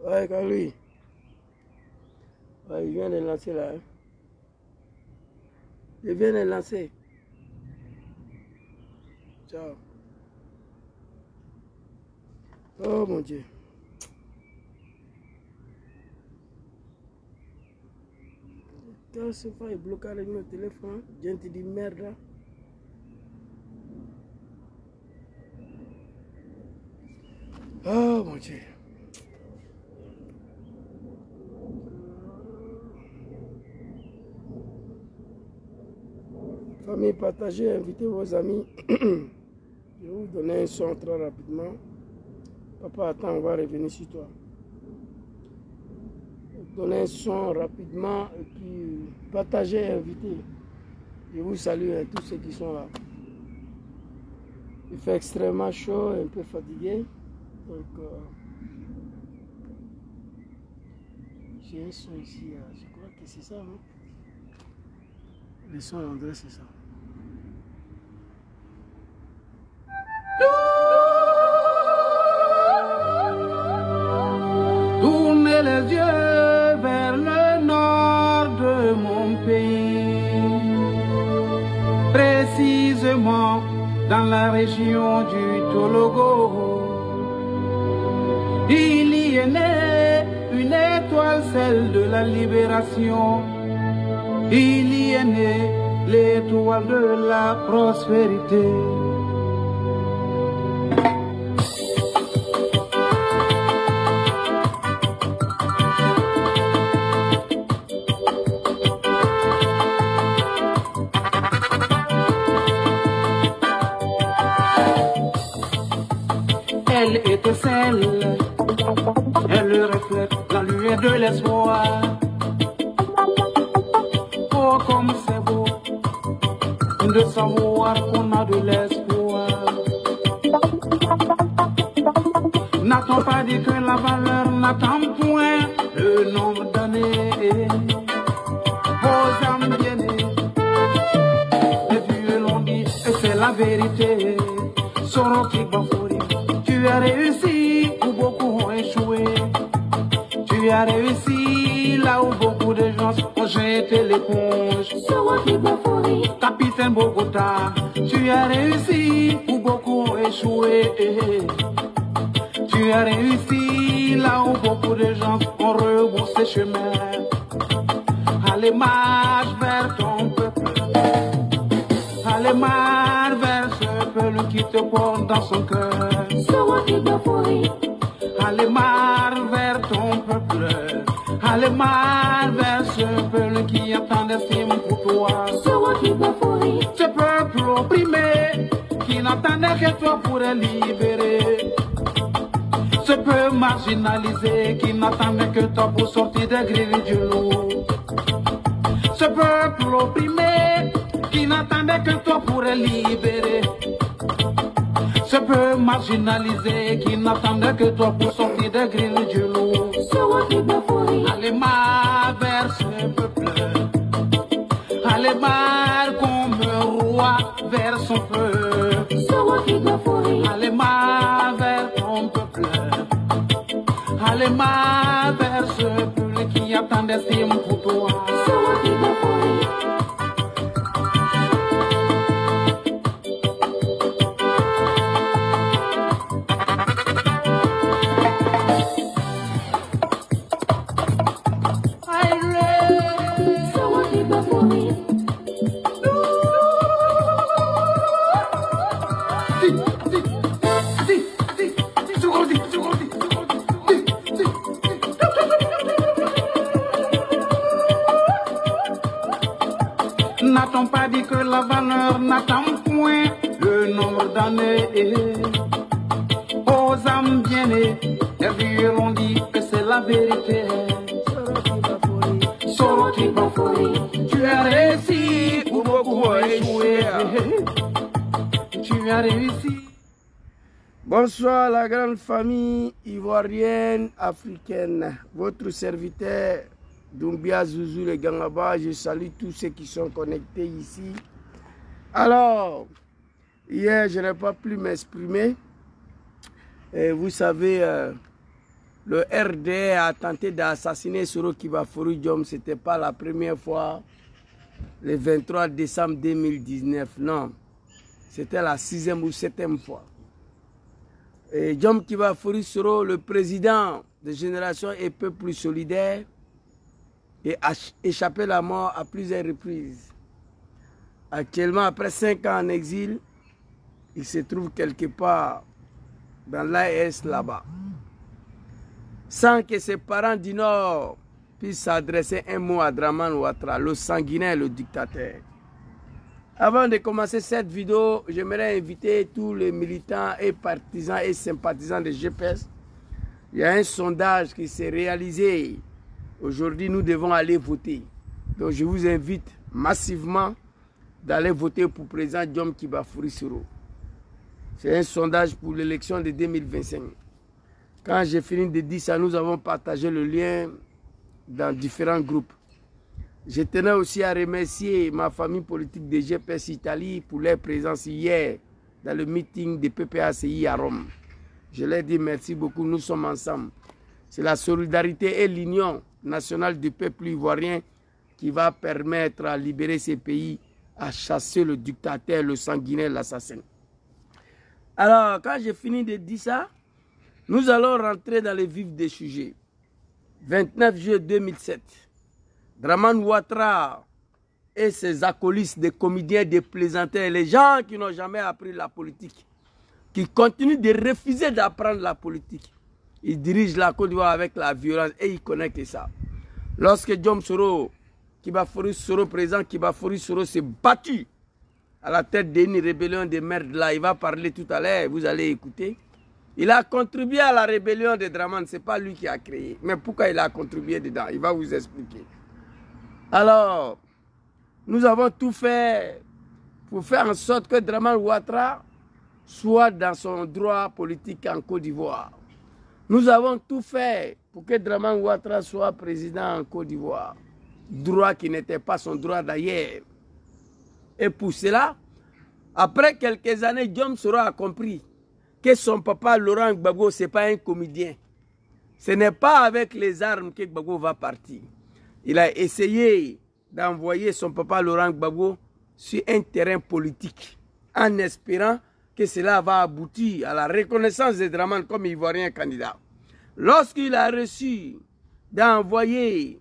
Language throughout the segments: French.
Ouais, quand lui. Ouais, il vient de lancer là. Hein. Il vient de lancer. Ciao. Oh mon Dieu. Quand ce fois il bloque avec mon téléphone, gente de merda. Oh mon Dieu. Famille, partagez, invitez vos amis. Je vais vous donner un son très rapidement. Papa, attends, on va revenir sur toi. Donner un son rapidement et puis partagez, invitez. Je vous salue à tous ceux qui sont là. Il fait extrêmement chaud, un peu fatigué. Donc, j'ai un son ici. Je crois que c'est ça, non? Le son, André, c'est ça. Tournez les yeux vers le nord de mon pays, précisément dans la région du Tologo. Il y est né une étoile, celle de la libération. Il y est né l'étoile de la prospérité. Elle étincelle, elle reflète la lueur de l'espoir. Oh, comme c'est beau de savoir qu'on a de l'espoir. N'a-t-on pas dit que la valeur n'attend point le nombre d'années? Vos âmes bien-nées, les vieux l'ont dit, et c'est la vérité. Soroti Bafori, tu as réussi où beaucoup ont échoué. Tu as réussi là où beaucoup de gens ont jeté l'éponge. Soroti Bafori, Capitaine Bogota, tu as réussi où beaucoup ont échoué. Tu as réussi là où beaucoup de gens ont rebroussé chemin. Allez, marche vers ton peuple. Allez, marche vers ce peuple qui te porte dans son cœur. Soroti Bafori, Allez, marche vers ton peuple. Allez, marche vers ce peuple qui attend d'estime pour toi. Soroti Bafori, Ce peuple opprimé qui n'attendait que toi pour le libérer. Ce peuple marginalisé qui n'attendait que toi pour sortir des griffes du loup. Ce peuple opprimé qui n'attendait que toi pour le libérer. Ce peuple marginalisé qui n'attendait que toi pour sortir des griffes du loup. Soroti Bafori, Allez marre vers ce peuple. Allez marre comme un roi vers son peuple. Soroti Bafori, Allez marre vers ton peuple. Allez marre vers ce peuple qui attend d'estime pour toi. Soroti Bafori, Soroti Bafori, N'a-t-on pas dit que la valeur n'attend point le nombre d'années? Aux âmes bien-nées, les vieux l'ont dit que c'est la vérité. Soroti Bafori. Soroti Bafori, tu as réussi où beaucoup ont échoué. Tu as réussi. Bonsoir la grande famille ivoirienne, africaine. Votre serviteur Doumbia Zouzou le Gangaba, je salue tous ceux qui sont connectés ici. Alors, hier je n'ai pas pu m'exprimer. Vous savez, le RDR a tenté d'assassiner Soro Kibafori Diom. Ce n'était pas la première fois, le 23 décembre 2019, non. C'était la 6e ou 7e fois. Et Diom Kibafori Soro, le président de Génération et Peuple Solidaire, a échappé la mort à plusieurs reprises. Actuellement, après 5 ans en exil, il se trouve quelque part dans l'AES là-bas. Sans que ses parents du Nord puissent s'adresser un mot à Dramane Ouattara, le sanguinaire, le dictateur. Avant de commencer cette vidéo, j'aimerais inviter tous les militants et partisans et sympathisants de GPS. Il y a un sondage qui s'est réalisé. Aujourd'hui, nous devons aller voter. Donc, je vous invite massivement d'aller voter pour le président Diom Kibafori Soro. C'est un sondage pour l'élection de 2025. Quand j'ai fini de dire ça, nous avons partagé le lien dans différents groupes. Je tenais aussi à remercier ma famille politique de GPS Italie pour leur présence hier dans le meeting de PPACI à Rome. Je leur dis merci beaucoup, nous sommes ensemble. C'est la solidarité et l'union nationale du peuple ivoirien qui va permettre à libérer ces pays, à chasser le dictateur, le sanguinaire, l'assassin. Alors, quand j'ai fini de dire ça, nous allons rentrer dans le vif des sujets. 29 juillet 2007, Dramane Ouattara et ses acolytes, des comédiens, des plaisanteurs, les gens qui n'ont jamais appris la politique, qui continuent de refuser d'apprendre la politique. Ils dirigent la Côte d'Ivoire avec la violence et ils connectent ça. Lorsque Diom Soro, Kibafori Soro, président Kibafori Soro s'est battu à la tête d'une rébellion de merde là, il va parler tout à l'heure, vous allez écouter. Il a contribué à la rébellion de Dramane, ce n'est pas lui qui a créé. Mais pourquoi il a contribué dedans? Il va vous expliquer. Alors, nous avons tout fait pour faire en sorte que Dramane Ouattara soit dans son droit politique en Côte d'Ivoire. Nous avons tout fait pour que Dramane Ouattara soit président en Côte d'Ivoire. Droit qui n'était pas son droit d'ailleurs. Et pour cela, après quelques années, Diom Soro a compris que son papa Laurent Gbagbo, ce n'est pas un comédien. Ce n'est pas avec les armes que Gbagbo va partir. Il a essayé d'envoyer son papa Laurent Gbagbo sur un terrain politique en espérant que cela va aboutir à la reconnaissance de Dramane comme ivoirien candidat. Lorsqu'il a reçu d'envoyer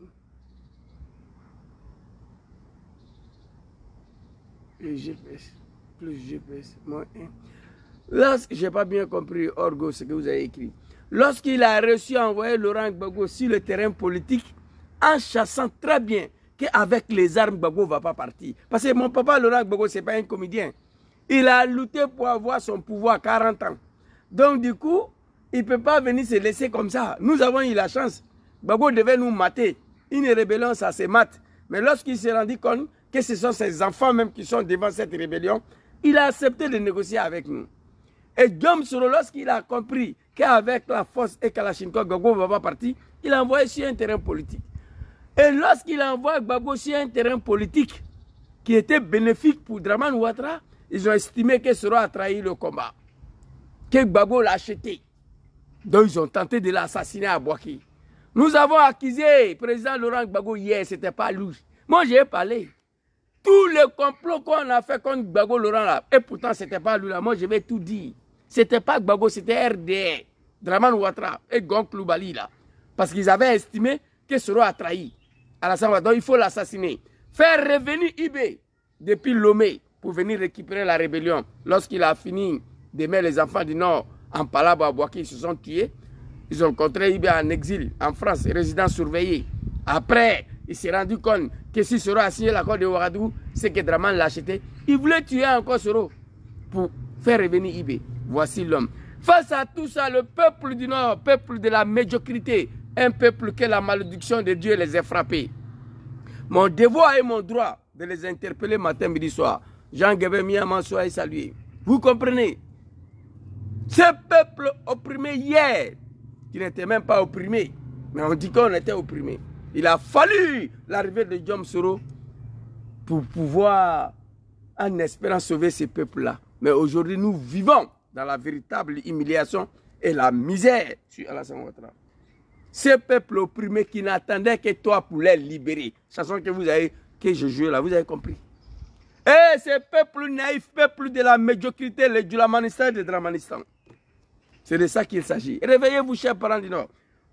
le GPS, plus GPS, moins 1. Lorsque, je n'ai pas bien compris, Orgo, ce que vous avez écrit. Lorsqu'il a reçu envoyer Laurent Gbagbo sur le terrain politique, en chassant très bien qu'avec les armes, Gbagbo ne va pas partir. Parce que mon papa Laurent Gbagbo, ce n'est pas un comédien. Il a lutté pour avoir son pouvoir à 40 ans. Donc du coup, il ne peut pas venir se laisser comme ça. Nous avons eu la chance. Gbagbo devait nous mater. Une rébellion, ça se mate. Mais lorsqu'il s'est rendu compte que ce sont ses enfants même qui sont devant cette rébellion, il a accepté de négocier avec nous. Et Diom Soro, lorsqu'il a compris qu'avec la force et Kalachnikov, Gbagbo ne va pas partir, il a envoyé sur un terrain politique. Et lorsqu'il envoie Gbagbo sur un terrain politique qui était bénéfique pour Dramane Ouattara, ils ont estimé que Soro a trahi le combat, que Gbagbo l'a acheté. Donc ils ont tenté de l'assassiner à Bouaké. Nous avons accusé le président Laurent Gbagbo hier, ce n'était pas lui. Moi j'ai parlé. Tous les complots qu'on a fait contre Gbagbo Laurent là, et pourtant ce n'était pas lui là, moi je vais tout dire. Ce n'était pas Gbagbo, c'était RDR, Dramane Ouattara et Gon Coulibaly là. Parce qu'ils avaient estimé que Soro a trahi. Donc il faut l'assassiner. Faire revenir IB depuis Lomé pour venir récupérer la rébellion. Lorsqu'il a fini de mettre les enfants du Nord en Palabo à Bouaké, ils se sont tués. Ils ont rencontré IB en exil, en France, résident surveillé. Après, il s'est rendu compte que si Soro a signé l'accord de Ouagadougou, c'est que Dramane l'a acheté. Il voulait tuer encore Soro pour faire revenir IB. Voici l'homme. Face à tout ça, le peuple du Nord, peuple de la médiocrité, un peuple que la malédiction de Dieu les a frappés. Mon devoir et mon droit de les interpeller matin, midi, soir. Jean Guébé Miaman, soyez salués. Vous comprenez? Ce peuple opprimé hier, qui n'était même pas opprimé, mais on dit qu'on était opprimé. Il a fallu l'arrivée de Diom Soro pour pouvoir, en espérant sauver ce peuple-là. Mais aujourd'hui, nous vivons dans la véritable humiliation et la misère sur Alassane Ouattara. Ces peuples opprimés qui n'attendaient que toi pour les libérer. Chanson que vous avez, que je joue là, vous avez compris. Et ces peuples naïfs, peuples de la médiocrité, les Djulamanistan et les Dramanistan. C'est de ça qu'il s'agit. Réveillez-vous, chers parents du Nord.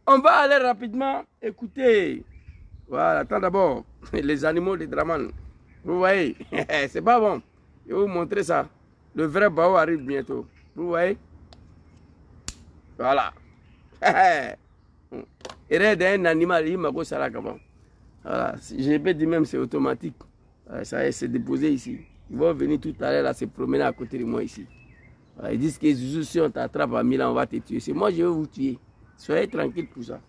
On va aller rapidement écouter. Voilà, attends d'abord. Les animaux des Draman. Vous voyez, c'est pas bon. Je vais vous montrer ça. Le vrai Bao arrive bientôt. Vous voyez? Voilà. Il est un animal, il m'a dit comment. Voilà. Je peux dire même c'est automatique. Ça s'est déposé ici. Ils vont venir tout à l'heure se promener à côté de moi ici. Voilà. Ils disent que si on t'attrape à Milan, on va te tuer. C'est moi, je vais vous tuer. Soyez tranquille pour ça.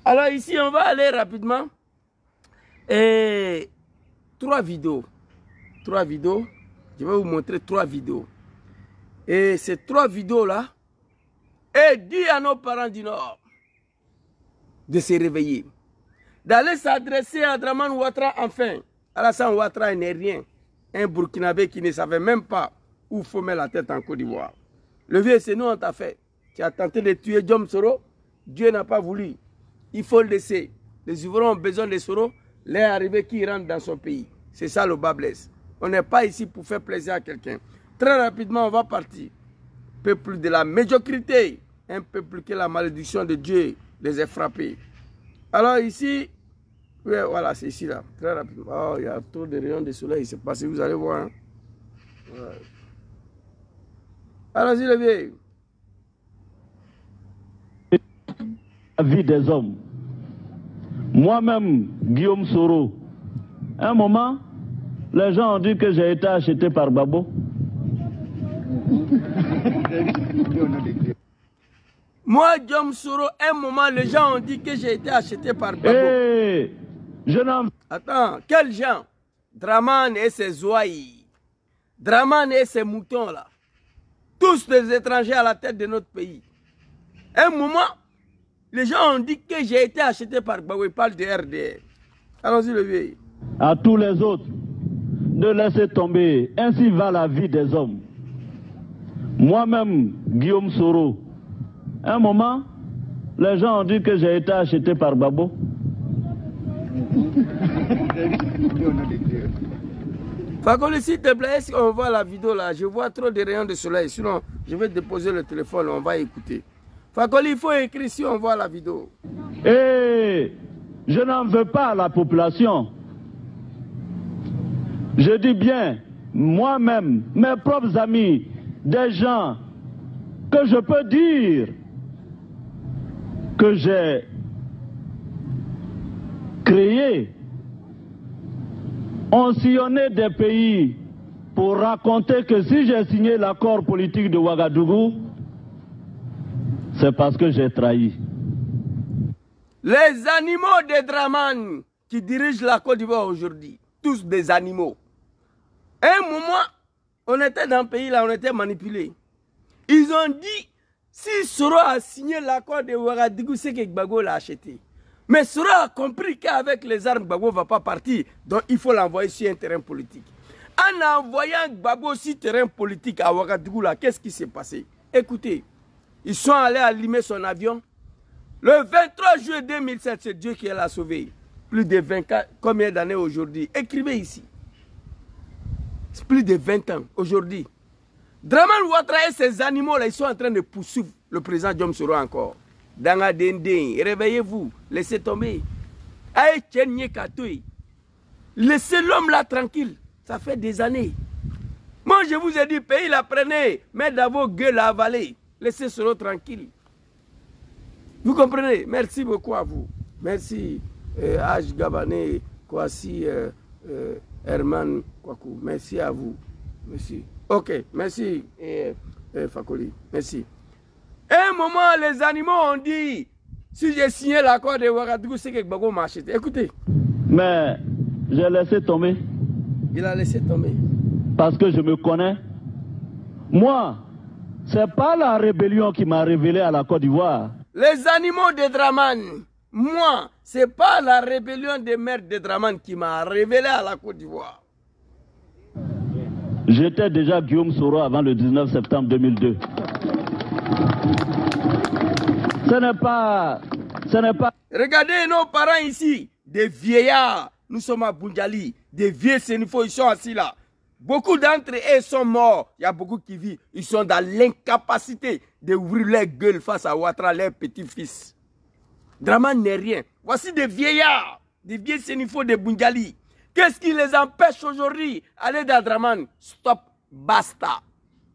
Alors ici, on va aller rapidement. Et 3 vidéos. 3 vidéos. Je vais vous montrer 3 vidéos. Et ces 3 vidéos-là, et dit à nos parents du Nord de se réveiller, d'aller s'adresser à Draman Ouattara enfin. Alassane Ouattara n'est rien. Un Burkinabé qui ne savait même pas où il faut mettre la tête en Côte d'Ivoire. Le vieux, c'est nous, on t'a fait. Tu as tenté de tuer Diom Soro. Dieu n'a pas voulu. Il faut le laisser. Les Ivoiriens ont besoin de Soro. Les arrivés qui rentrent dans son pays. C'est ça le bas blesse. On n'est pas ici pour faire plaisir à quelqu'un. Très rapidement, on va partir. Peuple de la médiocrité. Un peuple que la malédiction de Dieu les a frappés. Alors ici, oui, voilà, c'est ici là. Très rapidement. Oh, il y a trop de rayons de soleil. C'est passé, vous allez voir. Hein. Voilà. Allons-y, le vieux. La vie des hommes. Moi-même, Guillaume Soro, à un moment, les gens ont dit que j'ai été acheté par Babo. Moi, Guillaume Soro, un moment, les gens ont dit que j'ai été acheté par Babo. Hey, je n'en... Attends, quels gens? Draman et ses ouailles. Draman et ses moutons là. Tous des étrangers à la tête de notre pays. Un moment, les gens ont dit que j'ai été acheté par Babo. Ils parlent de RDR. Allons-y, le vieux. À tous les autres, de laisser tomber. Ainsi va la vie des hommes. Moi-même, Guillaume Soro, à un moment, les gens ont dit que j'ai été acheté par Babo. Fakoli, s'il te plaît, est-ce qu'on voit la vidéo là? Je vois trop de rayons de soleil. Sinon, je vais déposer le téléphone, on va écouter. Fakoli, il faut écrire si on voit la vidéo. Et je n'en veux pas à la population. Je dis bien, moi-même, mes propres amis, des gens que je peux dire que j'ai créés, ont sillonné des pays pour raconter que si j'ai signé l'accord politique de Ouagadougou, c'est parce que j'ai trahi. Les animaux de Draman qui dirigent la Côte d'Ivoire aujourd'hui, tous des animaux. Un moment, on était dans le pays là, on était manipulés. Ils ont dit, si Soro a signé l'accord de Ouagadougou, c'est que Gbagbo l'a acheté. Mais Soro a compris qu'avec les armes, Gbagbo ne va pas partir. Donc il faut l'envoyer sur un terrain politique. En envoyant Gbagbo sur un terrain politique à Ouagadougou, là, qu'est-ce qui s'est passé? Écoutez, ils sont allés allumer son avion. Le 23 juillet 2007, c'est Dieu qui l'a sauvé. Plus de 24, combien d'années aujourd'hui? Écrivez ici. C'est plus de 20 ans aujourd'hui. Draman Ouattara et ces animaux-là, ils sont en train de poursuivre le président Diom Soro encore. Danga Dendin, réveillez-vous, laissez tomber. Aïe, Tchenye Katoui. Laissez l'homme là tranquille. Ça fait des années. Moi, je vous ai dit, pays la prenez, mais dans vos gueules à avaler. Laissez Soro tranquille. Vous comprenez? Merci beaucoup à vous. Merci, H. Gabane, Kwasi, Herman Kwaku. Merci à vous. Merci. Ok, merci, Fakoli. Merci. Un moment, les animaux ont dit, si j'ai signé l'accord de Ouagadougou, c'est que Gbagbo m'a acheté. Écoutez. Mais j'ai laissé tomber. Il a laissé tomber. Parce que je me connais. Moi, c'est pas la rébellion qui m'a révélé à la Côte d'Ivoire. Les animaux de Draman, moi, c'est pas la rébellion des mères de Draman qui m'a révélé à la Côte d'Ivoire. J'étais déjà Guillaume Soro avant le 19 septembre 2002. ce n'est pas... Regardez nos parents ici, des vieillards. Nous sommes à Bunjali, des vieux sénifaux, ils sont assis là. Beaucoup d'entre eux sont morts. Il y a beaucoup qui vivent. Ils sont dans l'incapacité d'ouvrir leur gueule face à Ouattara, leur petit-fils. Dramane n'est rien. Voici des vieillards, des vieux sénifaux de Bunjali. Qu'est-ce qui les empêche aujourd'hui d'aller dans Dramane? Stop, basta.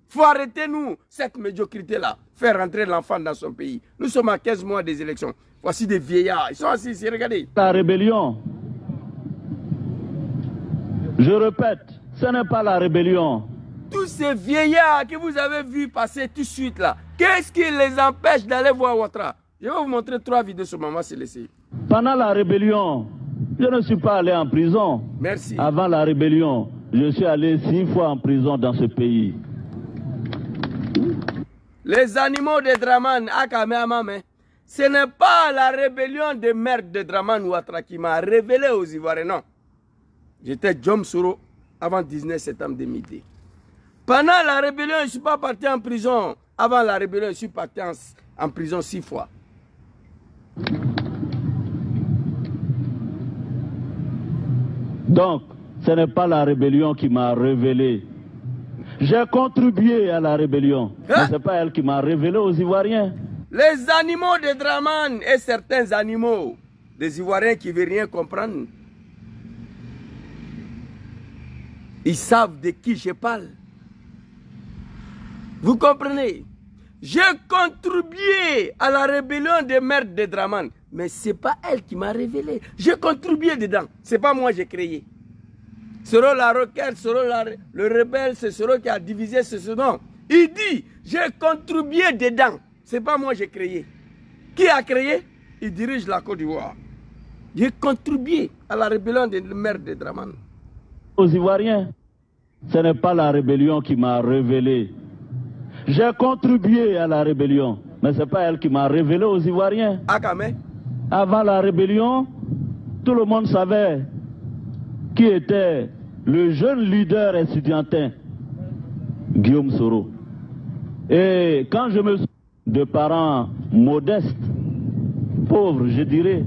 Il faut arrêter, nous, cette médiocrité-là. Faire rentrer l'enfant dans son pays. Nous sommes à 15 mois des élections. Voici des vieillards. Ils sont assis ici, regardez. La rébellion. Je répète, ce n'est pas la rébellion. Tous ces vieillards que vous avez vus passer tout de suite là, qu'est-ce qui les empêche d'aller voir Ouattara? Je vais vous montrer 3 vidéos sur Maman Célesté. Pendant la rébellion, je ne suis pas allé en prison. Merci. Avant la rébellion, je suis allé 6 fois en prison dans ce pays. Les animaux de Dramane, ce n'est pas la rébellion des mères de Dramane Ouattara qui m'a révélé aux Ivoiriens, non. J'étais Djom Soro avant 19 septembre 2002. Pendant la rébellion, je ne suis pas parti en prison. Avant la rébellion, je suis parti en prison 6 fois. Donc, ce n'est pas la rébellion qui m'a révélé. J'ai contribué à la rébellion, mais ce n'est pas elle qui m'a révélé aux Ivoiriens. Les animaux de Dramane et certains animaux des Ivoiriens qui ne veulent rien comprendre, ils savent de qui je parle. Vous comprenez? J'ai contribué à la rébellion des mères de Dramane, mais ce n'est pas elle qui m'a révélé. J'ai contribué dedans. Ce n'est pas moi qui ai créé. Soro la roquette, Soro le rebelle, c'est Soro qui a divisé ce nom. Il dit, j'ai contribué dedans. Ce n'est pas moi qui ai créé. Qui a créé? Il dirige la Côte d'Ivoire. J'ai contribué à la rébellion des mères de Dramane. Aux Ivoiriens, ce n'est pas la rébellion qui m'a révélé. J'ai contribué à la rébellion, mais ce n'est pas elle qui m'a révélé aux Ivoiriens. Akame. Avant la rébellion, tout le monde savait qui était le jeune leader estudiantin, Guillaume Soro. Et quand je me suis de parents modestes, pauvres, je dirais,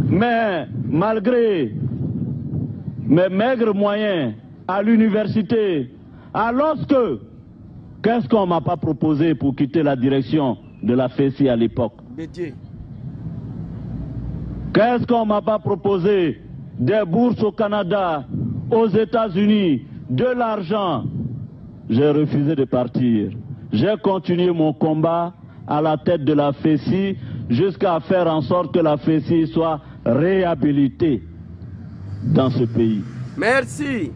mais malgré mes maigres moyens à l'université, alors que, qu'est-ce qu'on ne m'a pas proposé pour quitter la direction de la FESI à l'époque? Qu'est-ce qu'on ne m'a pas proposé? Des bourses au Canada, aux États-Unis, de l'argent. J'ai refusé de partir. J'ai continué mon combat à la tête de la FESI jusqu'à faire en sorte que la FESI soit réhabilitée dans ce pays. Merci.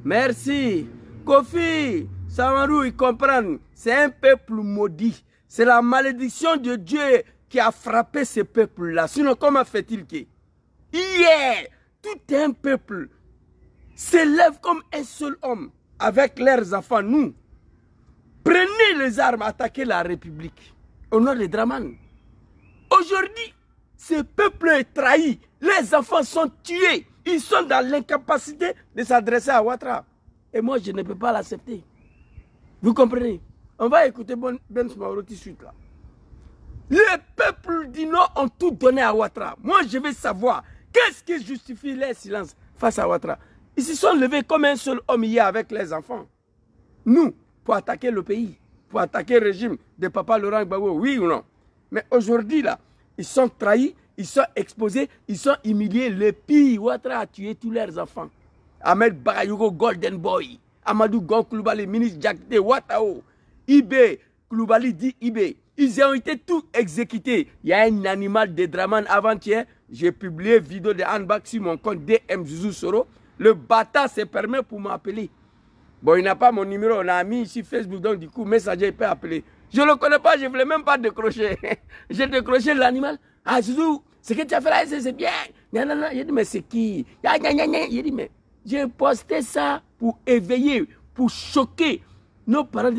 Merci. Kofi, Samarou, ils comprennent. C'est un peuple maudit. C'est la malédiction de Dieu qui a frappé ce peuple-là. Sinon, comment fait-il que hier, tout un peuple s'élève comme un seul homme avec leurs enfants, nous. Prenez les armes, attaquez la République au nom de Dramane. Aujourd'hui, ce peuple est trahi. Les enfants sont tués. Ils sont dans l'incapacité de s'adresser à Ouattara. Et moi, je ne peux pas l'accepter. Vous comprenez? On va écouter Ben Smaoro tout de suite là. Les peuples du Nord ont tout donné à Ouattara. Moi, je veux savoir qu'est-ce qui justifie leur silence face à Ouattara. Ils se sont levés comme un seul homme hier avec les enfants. Nous, pour attaquer le pays, pour attaquer le régime de Papa Laurent Gbagbo, oui ou non? Mais aujourd'hui, là, ils sont trahis, ils sont exposés, ils sont humiliés. Le pire, Ouattara a tué tous leurs enfants. Ahmed Bakayoko, Golden Boy, Amadou Gon Koulibaly, ministre Diakité, Ouattao, Ibé, Koulibaly dit Ibé. Ils ont été tous exécutés. Il y a un animal de Dramane avant-hier. J'ai publié une vidéo de handbag sur mon compte DM Zouzou Soro. Le bâtard se permet pour m'appeler. Bon, il n'a pas mon numéro, on a mis ici Facebook, donc du coup, Messager peut appeler. Je ne le connais pas, je ne voulais même pas décrocher. J'ai décroché l'animal. Ah, Zouzou, ce que tu as fait là, c'est bien. J'ai dit, mais c'est qui? J'ai dit, mais j'ai posté ça pour éveiller, pour choquer nos parents.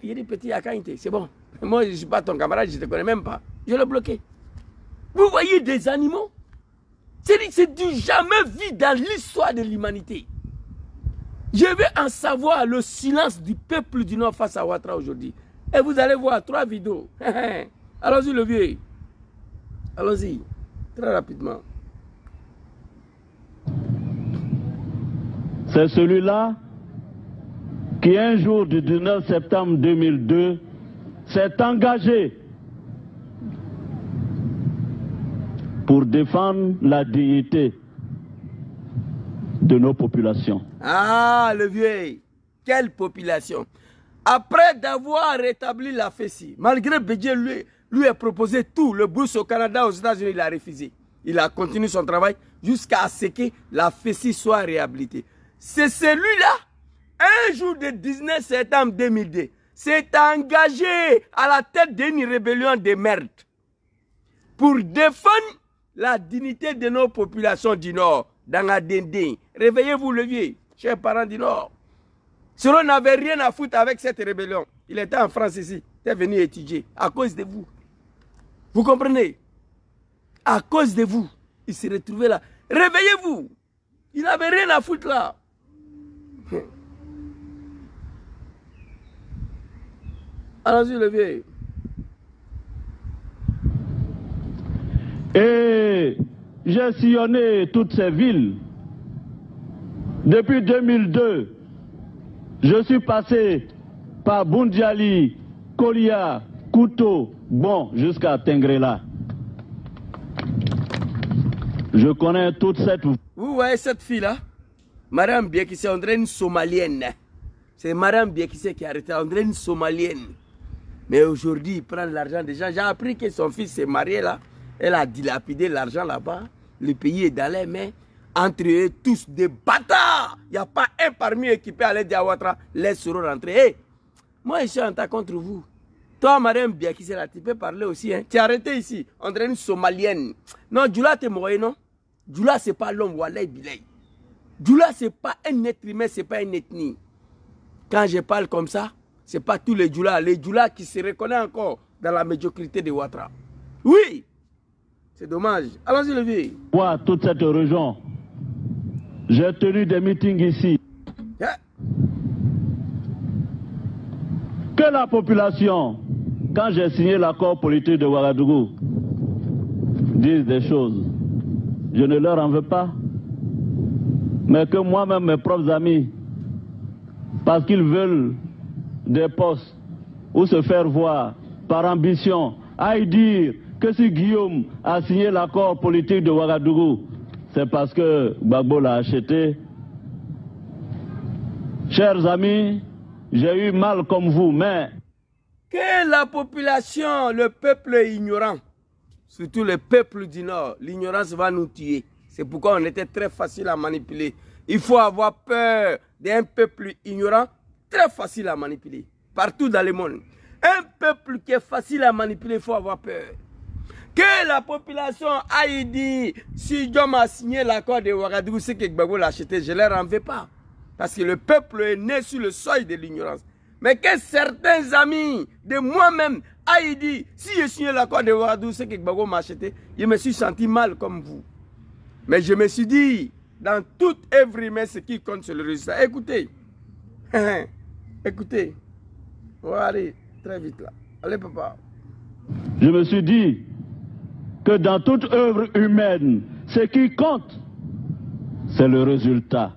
J'ai dit, petit Yakainte, c'est bon. Moi, je ne suis pas ton camarade, je ne te connais même pas. Je l'ai bloqué. Vous voyez des animaux? C'est du jamais vu dans l'histoire de l'humanité. Je veux en savoir le silence du peuple du Nord face à Ouattara aujourd'hui. Et vous allez voir 3 vidéos. Allons-y le vieux. Allons-y, très rapidement. C'est celui-là qui, un jour du 19 septembre 2002, s'est engagé pour défendre la dignité de nos populations. Ah, le vieux, quelle population! Après d'avoir rétabli la FESI, malgré Bédié lui a proposé tout, le bourse au Canada, aux États-Unis, il a refusé. Il a continué son travail jusqu'à ce que la FESI soit réhabilitée. C'est celui-là, un jour de 19 septembre 2002, s'est engagé à la tête d'une rébellion de merde pour défendre la dignité de nos populations du Nord, dans la Dendin. Réveillez-vous, le vieux, chers parents du Nord. Soro n'avait rien à foutre avec cette rébellion. Il était en France ici, il est venu étudier à cause de vous. Vous comprenez? À cause de vous, il s'est retrouvé là. Réveillez-vous. Il n'avait rien à foutre là. Allons-y, le vieux. Et j'ai sillonné toutes ces villes. Depuis 2002, je suis passé par Boundiali, Kolia, Kouto, bon, jusqu'à Tengrela. Je connais toute cette... Vous voyez cette fille-là? Madame Biekisse, on dirait une Somalienne. C'est Madame Biekisse qui a arrêté, on dirait une Somalienne. Mais aujourd'hui, il prend l'argent des gens. J'ai appris que son fils s'est marié là. Elle a dilapidé l'argent là-bas. Le pays est dans les mains. Entre eux, tous des bâtards. Il n'y a pas un parmi eux qui peut aller dire à Ouattara, laisse-le rentrer. Hey, moi, je suis en tas contre vous. Toi, Madame Biekisse, là, tu peux parler aussi. Hein. Tu es arrêté ici. On dirait une Somalienne. Non, Djoula, t'es mort, non? Djoula, c'est pas l'homme, Walay Bilay. Djoula, c'est pas un être humain, c'est pas une ethnie. Quand je parle comme ça, c'est pas tous les Djoula qui se reconnaissent encore dans la médiocrité de Ouattara. Oui, c'est dommage. Allons-y, le vieux. Moi, toute cette région, j'ai tenu des meetings ici. Yeah. Que la population, quand j'ai signé l'accord politique de Ouagadougou, dise des choses. Je ne leur en veux pas. Mais que moi-même, mes propres amis, parce qu'ils veulent des postes ou se faire voir par ambition, aillent dire que si Guillaume a signé l'accord politique de Ouagadougou, c'est parce que Gbagbo l'a acheté. Chers amis, j'ai eu mal comme vous, mais... Que la population, le peuple est ignorant, surtout le peuple du Nord, l'ignorance va nous tuer. C'est pourquoi on était très facile à manipuler. Il faut avoir peur d'un peuple ignorant, très facile à manipuler, partout dans le monde. Un peuple qui est facile à manipuler, il faut avoir peur. Que la population aille dire, si Diom a signé l'accord de Ouagadougou, c'est que Gbagbo l'a acheté, je ne leur en veux pas. Parce que le peuple est né sur le seuil de l'ignorance. Mais que certains amis de moi-même aillent dire, si j'ai signé l'accord de Ouagadougou, c'est que Gbagbo m'a acheté, je me suis senti mal comme vous. Mais je me suis dit, dans toute œuvre humaine, ce qui compte, c'est le résultat. Écoutez, écoutez, on va aller très vite là. Allez, papa. Je me suis dit que dans toute œuvre humaine, ce qui compte, c'est le résultat.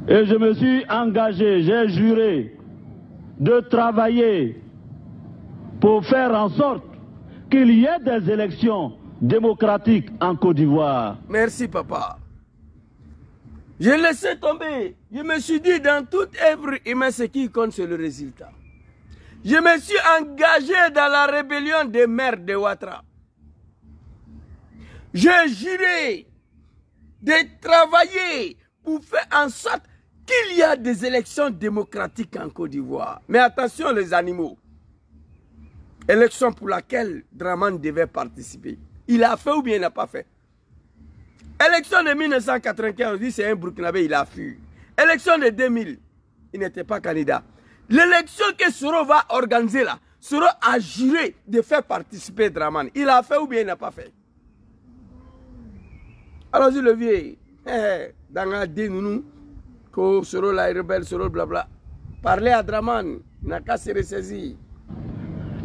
Et je me suis engagé, j'ai juré de travailler pour faire en sorte qu'il y ait des élections démocratiques en Côte d'Ivoire. Merci, papa. Je laissais tomber. Je me suis dit, dans toute œuvre humaine, ce qui compte, c'est le résultat. Je me suis engagé dans la rébellion des maires de Ouattara. J'ai juré de travailler pour faire en sorte qu'il y a des élections démocratiques en Côte d'Ivoire. Mais attention les animaux. Élection pour laquelle Dramane devait participer. Il a fait ou bien il n'a pas fait? Élection de 1995, c'est un Burkinabé, il a fui. Élection de 2000, il n'était pas candidat. L'élection que Soro va organiser là, Soro a juré de faire participer Dramane. Il a fait ou bien il n'a pas fait? Allons-y le vieux. Dans la dénounou, que Soro la rebelle, Soro blabla. Parlez à Dramane, il n'a qu'à se ressaisir.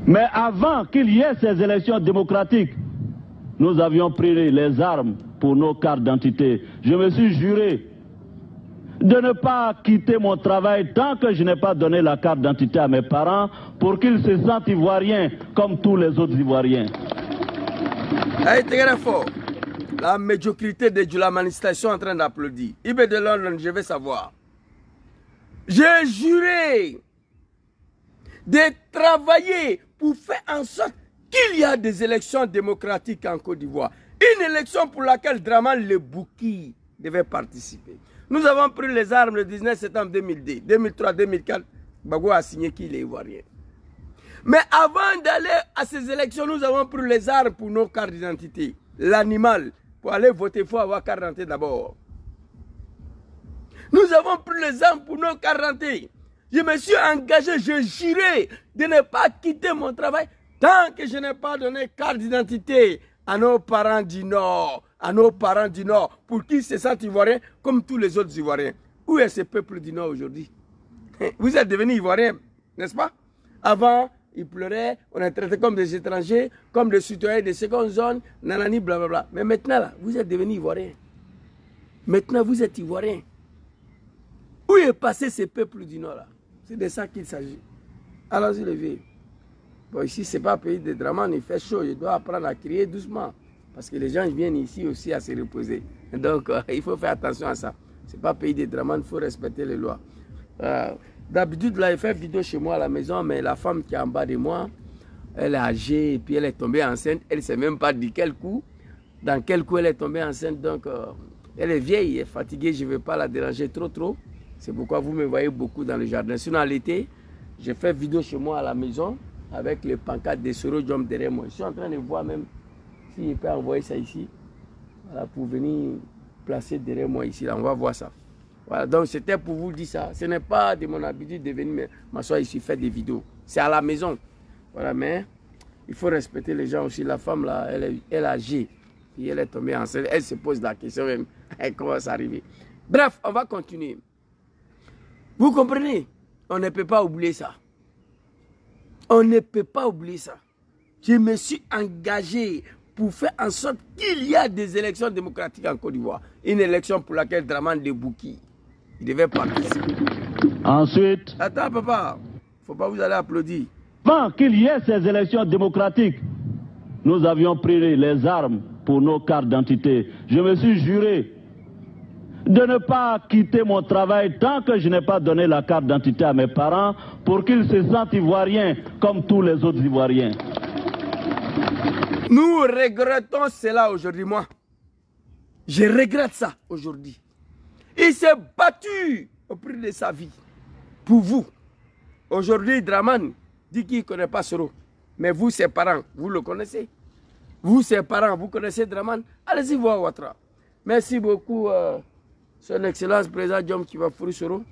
Mais avant qu'il y ait ces élections démocratiques, nous avions pris les armes pour nos cartes d'identité. Je me suis juré de ne pas quitter mon travail tant que je n'ai pas donné la carte d'identité à mes parents pour qu'ils se sentent ivoiriens comme tous les autres Ivoiriens. La médiocrité de la manifestation en train d'applaudir. Ibé de Londres, je vais savoir. J'ai juré de travailler pour faire en sorte qu'il y a des élections démocratiques en Côte d'Ivoire. Une élection pour laquelle Dramane Lebouki devait participer. Nous avons pris les armes le 19 septembre 2002, 2003, 2004. Bagou a signé qu'il est ivoirien. Mais avant d'aller à ces élections, nous avons pris les armes pour nos cartes d'identité. L'animal, pour aller voter, il faut avoir carte d'identité d'abord. Nous avons pris les armes pour nos cartes d'identité. Je me suis engagé, je jurais de ne pas quitter mon travail tant que je n'ai pas donné carte d'identité à nos parents du Nord. À nos parents du Nord, pour qu'ils se sentent ivoiriens comme tous les autres Ivoiriens. Où est ce peuple du Nord aujourd'hui? Vous êtes devenus Ivoiriens, n'est-ce pas? Avant, ils pleuraient, on est traités comme des étrangers, comme des citoyens de seconde zone, nanani, blablabla. Mais maintenant, là, vous êtes devenus Ivoiriens. Maintenant, vous êtes Ivoiriens. Où est passé ce peuple du Nord, là? C'est de ça qu'il s'agit. Allons-y, les vieux. Bon, ici, ce n'est pas un pays de Dramane, il fait chaud, je dois apprendre à crier doucement. Parce que les gens viennent ici aussi à se reposer. Donc, il faut faire attention à ça. Ce n'est pas un pays de Dramane, il faut respecter les lois. D'habitude, là, il fait vidéo chez moi à la maison, mais la femme qui est en bas de moi, elle est âgée et puis elle est tombée enceinte. Elle ne sait même pas de quel coup, dans quel coup elle est tombée enceinte. Donc, elle est vieille, elle est fatiguée, je ne veux pas la déranger trop. C'est pourquoi vous me voyez beaucoup dans le jardin. Sinon, l'été, j'ai fait vidéo chez moi à la maison avec les pancartes des Soro Jom derrière moi. Je suis en train de voir même si je peux envoyer ça ici, voilà, pour venir placer derrière moi ici, là, on va voir ça. Voilà, donc c'était pour vous dire ça. Ce n'est pas de mon habitude de venir m'asseoir ici faire des vidéos. C'est à la maison. Voilà, mais il faut respecter les gens aussi. La femme là, elle est âgée, puis elle est tombée enceinte. Elle se pose la question même, comment ça arrive. Bref, on va continuer. Vous comprenez? On ne peut pas oublier ça. On ne peut pas oublier ça. Je me suis engagé pour faire en sorte qu'il y a des élections démocratiques en Côte d'Ivoire. Une élection pour laquelle Dramane Lebouki devait participer. Ensuite... Attends, papa. Il ne faut pas vous aller applaudir. Avant qu'il y ait ces élections démocratiques, nous avions pris les armes pour nos cartes d'identité. Je me suis juré de ne pas quitter mon travail tant que je n'ai pas donné la carte d'identité à mes parents pour qu'ils se sentent ivoiriens comme tous les autres Ivoiriens. Nous regrettons cela aujourd'hui, moi. Je regrette ça aujourd'hui. Il s'est battu au prix de sa vie pour vous. Aujourd'hui, Dramane dit qu'il ne connaît pas Soro. Mais vous, ses parents, vous le connaissez. Vous, ses parents, vous connaissez Dramane. Allez-y voir Ouattara. Merci beaucoup, Son Excellence, Président Diom Kibafoury Soro.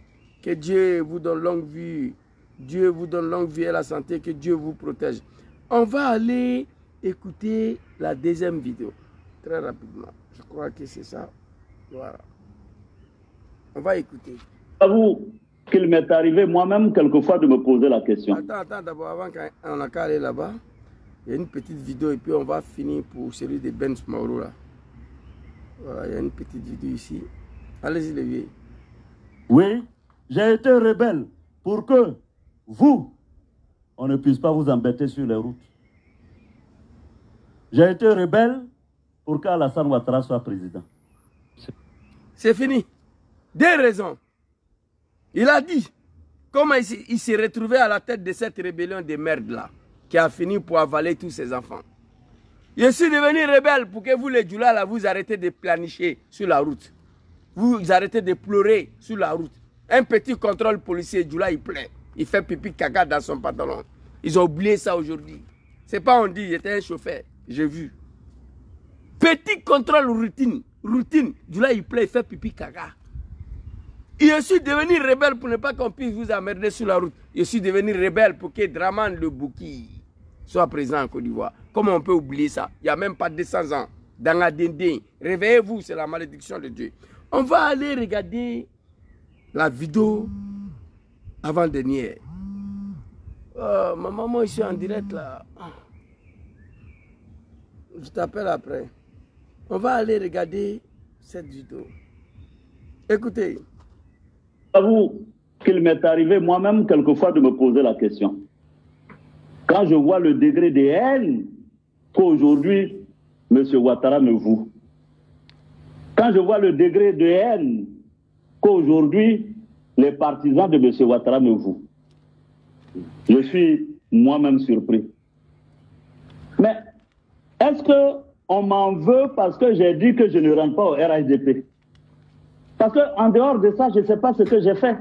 Que Dieu vous donne longue vie. Dieu vous donne longue vie et la santé. Que Dieu vous protège. On va aller écouter la deuxième vidéo. Très rapidement. Je crois que c'est ça. Voilà. On va écouter. J'avoue qu'il m'est arrivé moi-même quelquefois de me poser la question. Attends, d'abord, avant qu'on a qu'à aller là-bas, il y a une petite vidéo et puis on va finir pour celui de Ben Mauro là. Voilà, il y a une petite vidéo ici. Allez-y les vieux. Oui, j'ai été rebelle pour que vous, on ne puisse pas vous embêter sur les routes. J'ai été rebelle pour qu'Alassane Ouattara soit président. C'est fini. Deux raisons. Il a dit comment il s'est retrouvé à la tête de cette rébellion de merde là, qui a fini pour avaler tous ses enfants. Je suis devenu rebelle pour que vous les Djoula là, vous arrêtez de planifier sur la route. Vous arrêtez de pleurer sur la route. Un petit contrôle policier, Djoula il pleure. Il fait pipi caca dans son pantalon. Ils ont oublié ça aujourd'hui. C'est pas on dit, j'étais un chauffeur. J'ai vu. Petit contrôle routine. Djoula il pleure, il fait pipi caca. Je suis devenu rebelle pour ne pas qu'on puisse vous emmerder sur la route. Je suis devenu rebelle pour que Dramane Lebouki soit présent en Côte d'Ivoire. Comment on peut oublier ça? Il n'y a même pas 200 ans. Dans la dindin. Réveillez-vous, c'est la malédiction de Dieu. On va aller regarder la vidéo avant-dernière. Ma maman, je suis en direct là. Je t'appelle après. On va aller regarder cette vidéo. Écoutez. J'avoue qu'il m'est arrivé moi-même quelquefois de me poser la question. Quand je vois le degré de haine qu'aujourd'hui M. Ouattara me voue. Quand je vois le degré de haine qu'aujourd'hui les partisans de M. Ouattara me vouent. Je suis moi-même surpris. Mais est-ce qu'on m'en veut parce que j'ai dit que je ne rentre pas au RHDP? Parce qu'en dehors de ça, je ne sais pas ce que j'ai fait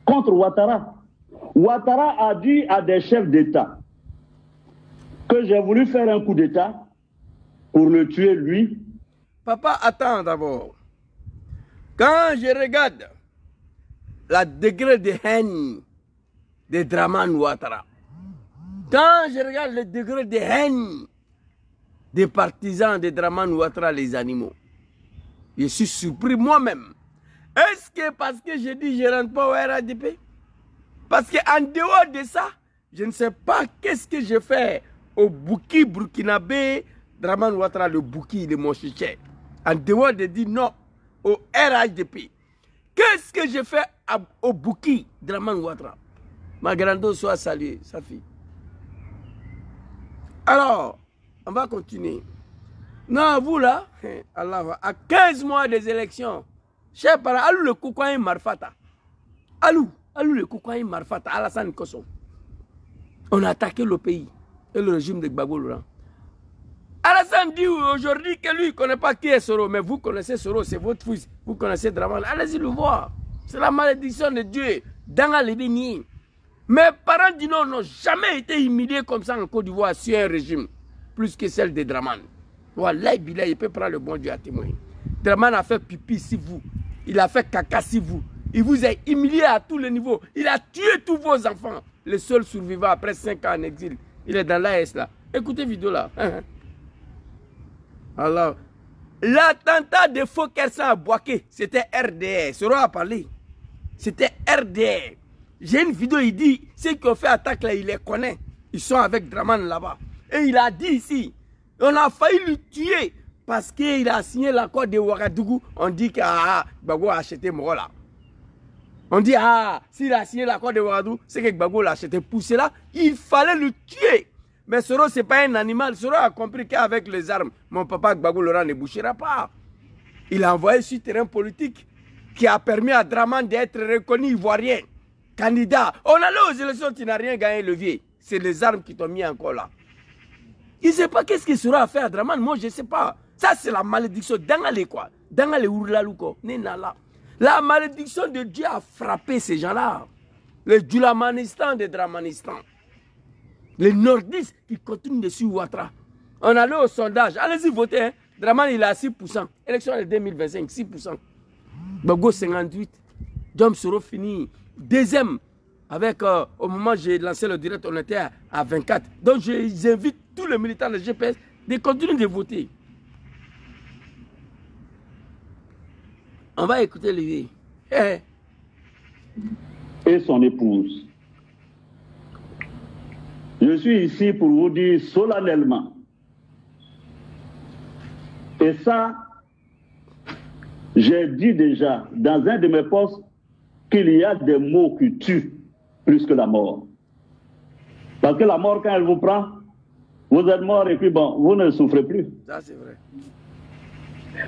contre Ouattara. Ouattara a dit à des chefs d'État que j'ai voulu faire un coup d'État pour le tuer lui. Papa, attends d'abord. Quand je regarde la degré de haine de Dramane Ouattara, quand je regarde le degré de haine des partisans de Dramane Ouattara, les animaux, je suis surpris moi-même. Est-ce que parce que je dis je ne rentre pas au RHDP? Parce qu'en dehors de ça, je ne sais pas qu'est-ce que je fais au Bouki burkinabé, Dramane Ouattara, le Bouki de mon chiché. En dehors de dire non au RHDP. Qu'est-ce que je fais au Bouki, Dramane Ouattara? Ma grande soit saluée, sa fille. Alors, on va continuer. Non, vous là, Allah, à 15 mois des élections, cher parent, Alou le Koukouaï Marfata. Alou le Koukouaï Marfata, Alassane Kosso. On a attaqué le pays et le régime de Gbagbo Laurent. Alassane dit aujourd'hui que lui ne connaît pas qui est Soro, mais vous connaissez Soro, c'est votre fils, vous connaissez Dramane. Allez-y le voir. C'est la malédiction de Dieu dans les bénis. Mes parents disent non, n'ont jamais été humiliés comme ça en Côte d'Ivoire sur un régime, plus que celle de Dramane. Voilà, il peut prendre le bon Dieu à témoin. Dramane a fait pipi si vous, il a fait caca si vous, il vous a humilié à tous les niveaux, il a tué tous vos enfants. Le seul survivant après 5 ans en exil, il est dans l'AS là. Écoutez vidéo là. Alors, l'attentat de Faux Kersan à Boaké, c'était RDR. Soro a parlé. C'était RDR. J'ai une vidéo, il dit, ceux qui ont fait attaque là, il les connaît. Ils sont avec Dramane là-bas. Et il a dit ici, on a failli le tuer parce qu'il a signé l'accord de Ouagadougou. On dit que Gbagbo a acheté Morola. On dit, s'il a signé l'accord de Ouagadougou, c'est que Gbagbo l'a acheté. Pour cela, il fallait le tuer. Mais Soro, ce n'est pas un animal. Soro a compris qu'avec les armes, mon papa Gbagbo Laurent ne bouchera pas. Il a envoyé sur le terrain politique qui a permis à Dramane d'être reconnu ivoirien. Candidat. On allait aux élections, tu n'as rien gagné, le vieux. C'est les armes qui t'ont mis encore là. Il ne sait pas qu'est-ce qu'il sera à faire à Dramane. Moi, je ne sais pas. Ça, c'est la malédiction. Dans les quoi? Dans les ourlalouko. La malédiction de Dieu a frappé ces gens-là. Le Djulamanistan de Dramanistan. Les nordistes qui continuent de suivre Ouattara. On allait au sondage. Allez-y voter. Hein. Dramane, il est à 6%. Élection de 2025, 6%. Gbagbo, 58%. Djom Soro fini. Deuxième. Avec, au moment où j'ai lancé le direct, on était à 24. Donc, j'invite tous les militants de GPS de continuer de voter. On va écouter lui. Et son épouse. Je suis ici pour vous dire solennellement. Et ça, j'ai dit déjà dans un de mes posts qu'il y a des mots qui tuent plus que la mort. Parce que la mort, quand elle vous prend, vous êtes mort et puis bon, vous ne souffrez plus. Ça, c'est vrai.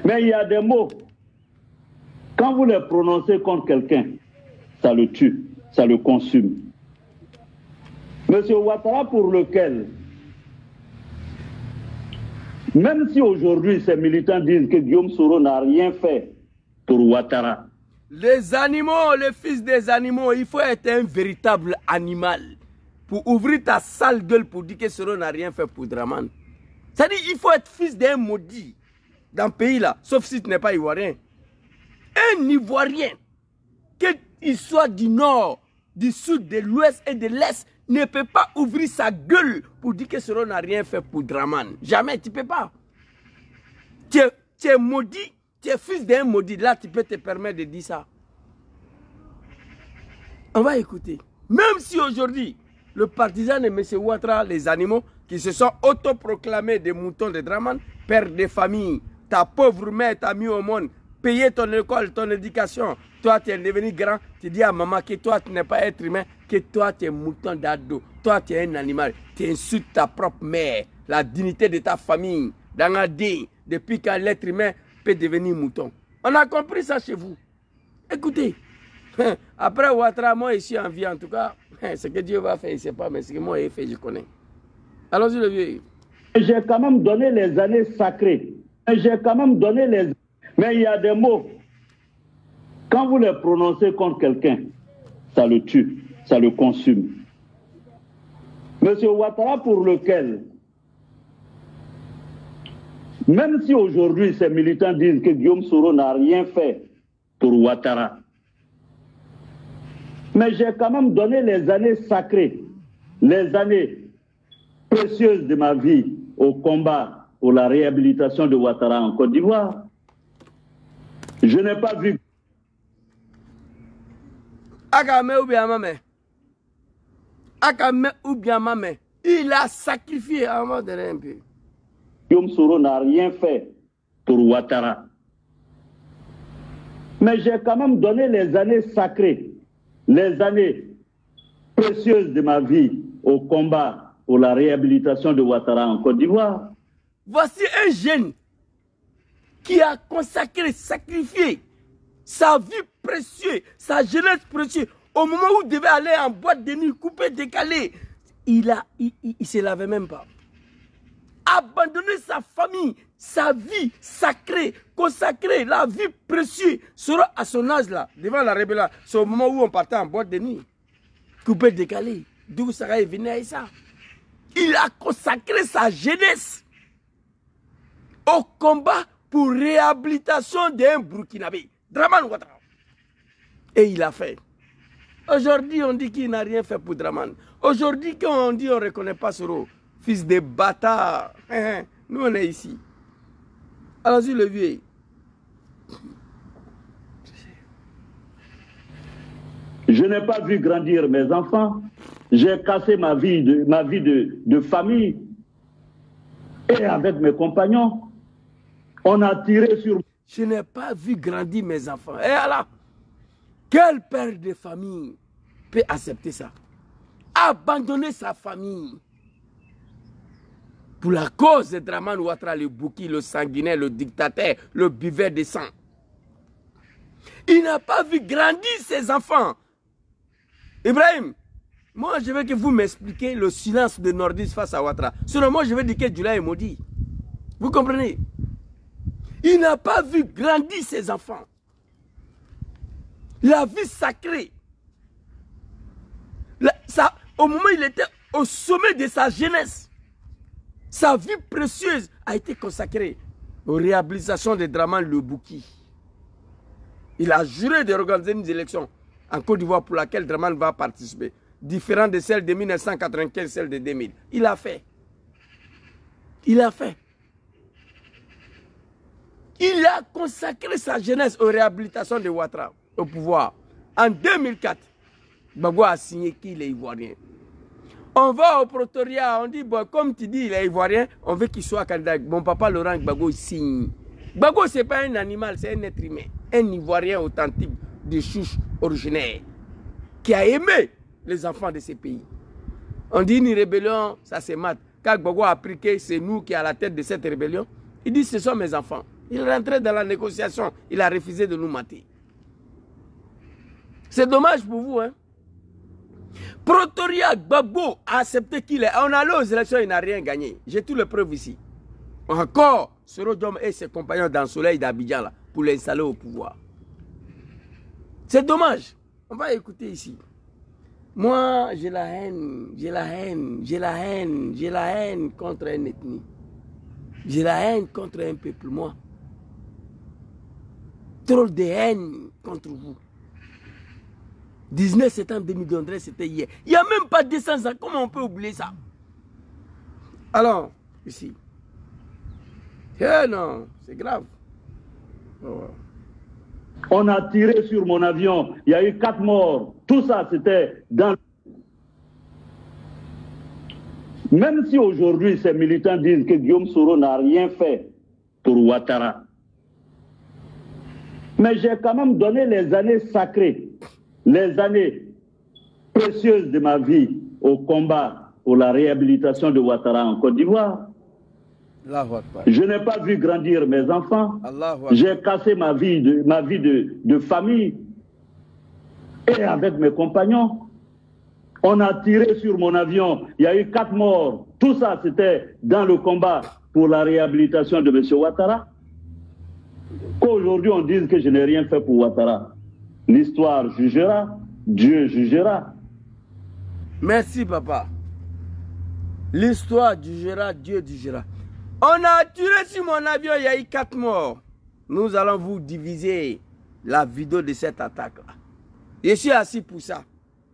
Mais il y a des mots, quand vous les prononcez contre quelqu'un, ça le tue, ça le consume. Monsieur Ouattara, pour lequel, même si aujourd'hui ces militants disent que Guillaume Soro n'a rien fait pour Ouattara. Les animaux, les fils des animaux, il faut être un véritable animal pour ouvrir ta sale gueule pour dire que Soro n'a rien fait pour Dramane. C'est-à-dire qu'il faut être fils d'un maudit dans ce pays-là, sauf si tu n'es pas ivoirien. Un ivoirien, qu'il soit du nord, du sud, de l'ouest et de l'est, ne peut pas ouvrir sa gueule pour dire que Soro n'a rien fait pour Dramane. Jamais, tu ne peux pas. Tu es maudit, tu es fils d'un maudit. Là, tu peux te permettre de dire ça. On va écouter. Même si aujourd'hui, le partisan de M. Ouattara, les animaux, qui se sont autoproclamés des moutons de Dramane, père de famille. Ta pauvre mère t'a mis au monde, payé ton école, ton éducation. Toi, tu es devenu grand, tu dis à maman que toi, tu n'es pas être humain, que toi, tu es mouton d'ado. Toi, tu es un animal. Tu insultes ta propre mère, la dignité de ta famille. Dans un dé, depuis qu'un être humain peut devenir mouton. On a compris ça chez vous. Écoutez, après Ouattara, moi, je suis en vie, en tout cas. Ce que Dieu va faire, je ne sais pas, mais ce que moi, j'ai fait, je connais. Allons-y, le vieux. J'ai quand même donné les années sacrées. J'ai quand même donné les... Mais il y a des mots. Quand vous les prononcez contre quelqu'un, ça le tue, ça le consume. Monsieur Ouattara, pour lequel, même si aujourd'hui ces militants disent que Guillaume Soro n'a rien fait pour Ouattara, mais j'ai quand même donné les années sacrées, les années précieuses de ma vie au combat pour la réhabilitation de Ouattara en Côte d'Ivoire. Je n'ai pas vu... Akame ou bien maman. Akame ou bien maman. Il a sacrifié à un moment donné un peu. Guillaume Soro n'a rien fait pour Ouattara. Mais j'ai quand même donné les années sacrées, les années précieuses de ma vie au combat pour la réhabilitation de Ouattara en Côte d'Ivoire. Voici un jeune qui a consacré, sacrifié sa vie précieuse, sa jeunesse précieuse. Au moment où il devait aller en boîte de nuit, coupé, décalé, il se lavait même pas. Abandonner sa famille, sa vie sacrée, consacrée, la vie précieuse, sera à son âge là, devant la rébellion. C'est au moment où on partait en boîte de nuit, coupé, décalé. D'où Sarah est venu à ça. Il a consacré sa jeunesse au combat pour réhabilitation d'un Burkinabé, Dramane Ouattara. Et il a fait. Aujourd'hui, on dit qu'il n'a rien fait pour Dramane. Aujourd'hui, quand on dit qu'on ne reconnaît pas Soro, fils de bâtard. Nous, on est ici. Allons-y, le vieux. Je n'ai pas vu grandir mes enfants. J'ai cassé ma vie de famille. Et avec mes compagnons, on a tiré sur... Je n'ai pas vu grandir mes enfants. Et alors, quel père de famille peut accepter ça? Abandonner sa famille pour la cause de Dramane Ouattara, le bouki, le sanguinaire, le dictateur, le buveur de sang. Il n'a pas vu grandir ses enfants. Ibrahim, moi je veux que vous m'expliquiez le silence de Nordis face à Ouattara. Sinon moi je veux dire que Djoula est maudit. Vous comprenez? Il n'a pas vu grandir ses enfants. La vie sacrée. Au moment où il était au sommet de sa jeunesse, sa vie précieuse a été consacrée aux réhabilitations de Dramane Lebouki. Il a juré de organiser une élection en Côte d'Ivoire pour laquelle Dramane va participer, différente de celle de 1995, celle de 2000. Il a fait. Il a fait. Il a consacré sa jeunesse aux réhabilitations de Ouattara au pouvoir. En 2004, Gbagbo a signé qu'il est ivoirien. On va au Pretoria, on dit, bon, comme tu dis, il est ivoirien, on veut qu'il soit candidat. Mon papa Laurent Gbagbo signe. Gbagbo, ce n'est pas un animal, c'est un être humain. Un ivoirien authentique, de souche originaire, qui a aimé les enfants de ces pays. On dit une rébellion, ça se mate. Quand Gbagbo a appris que c'est nous qui sommes à la tête de cette rébellion, il dit, ce sont mes enfants. Il rentrait dans la négociation, il a refusé de nous mater. C'est dommage pour vous, hein. Pretoria Gbagbo a accepté qu'il est. On allait aux élections, il n'a rien gagné. J'ai toutes les preuves ici. Encore, Soro Diom et ses compagnons dans le soleil d'Abidjan là, pour l'installer au pouvoir. C'est dommage. On va écouter ici. Moi, j'ai la haine, j'ai la haine, j'ai la haine, j'ai la haine contre une ethnie. J'ai la haine contre un peuple, moi. Trop de haine contre vous. 19 septembre 2012, c'était hier. Il n'y a même pas 200 ans. Comment on peut oublier ça? Alors, ici. Eh non, c'est grave. Oh. On a tiré sur mon avion. Il y a eu 4 morts. Tout ça, c'était dans... Même si aujourd'hui ces militants disent que Guillaume Soro n'a rien fait pour Ouattara. Mais j'ai quand même donné les années sacrées, les années précieuses de ma vie au combat pour la réhabilitation de Ouattara en Côte d'Ivoire. Je n'ai pas vu grandir mes enfants. J'ai cassé ma vie de famille. Et avec mes compagnons, on a tiré sur mon avion. Il y a eu 4 morts. Tout ça, c'était dans le combat pour la réhabilitation de M. Ouattara. Qu'aujourd'hui, on dise que je n'ai rien fait pour Ouattara. L'histoire jugera, Dieu jugera. Merci, papa. L'histoire jugera, Dieu jugera. On a tiré sur mon avion, il y a eu 4 morts. Nous allons vous diviser la vidéo de cette attaque-là. Je suis assis pour ça.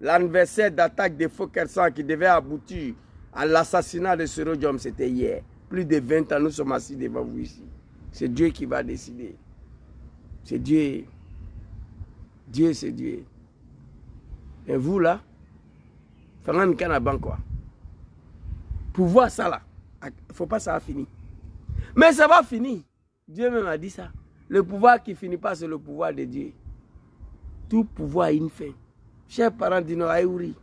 L'anniversaire d'attaque de Fokersan qui devait aboutir à l'assassinat de Soro Diom, c'était hier. Plus de 20 ans, nous sommes assis devant vous ici. C'est Dieu qui va décider. C'est Dieu. Dieu, c'est Dieu. Et vous là, quoi. Pour voir ça là, il ne faut pas que ça va finir. Mais ça va finir. Dieu même a dit ça. Le pouvoir qui ne finit pas, c'est le pouvoir de Dieu. Tout pouvoir a une fin. Chers parents d'Ino Ayouri,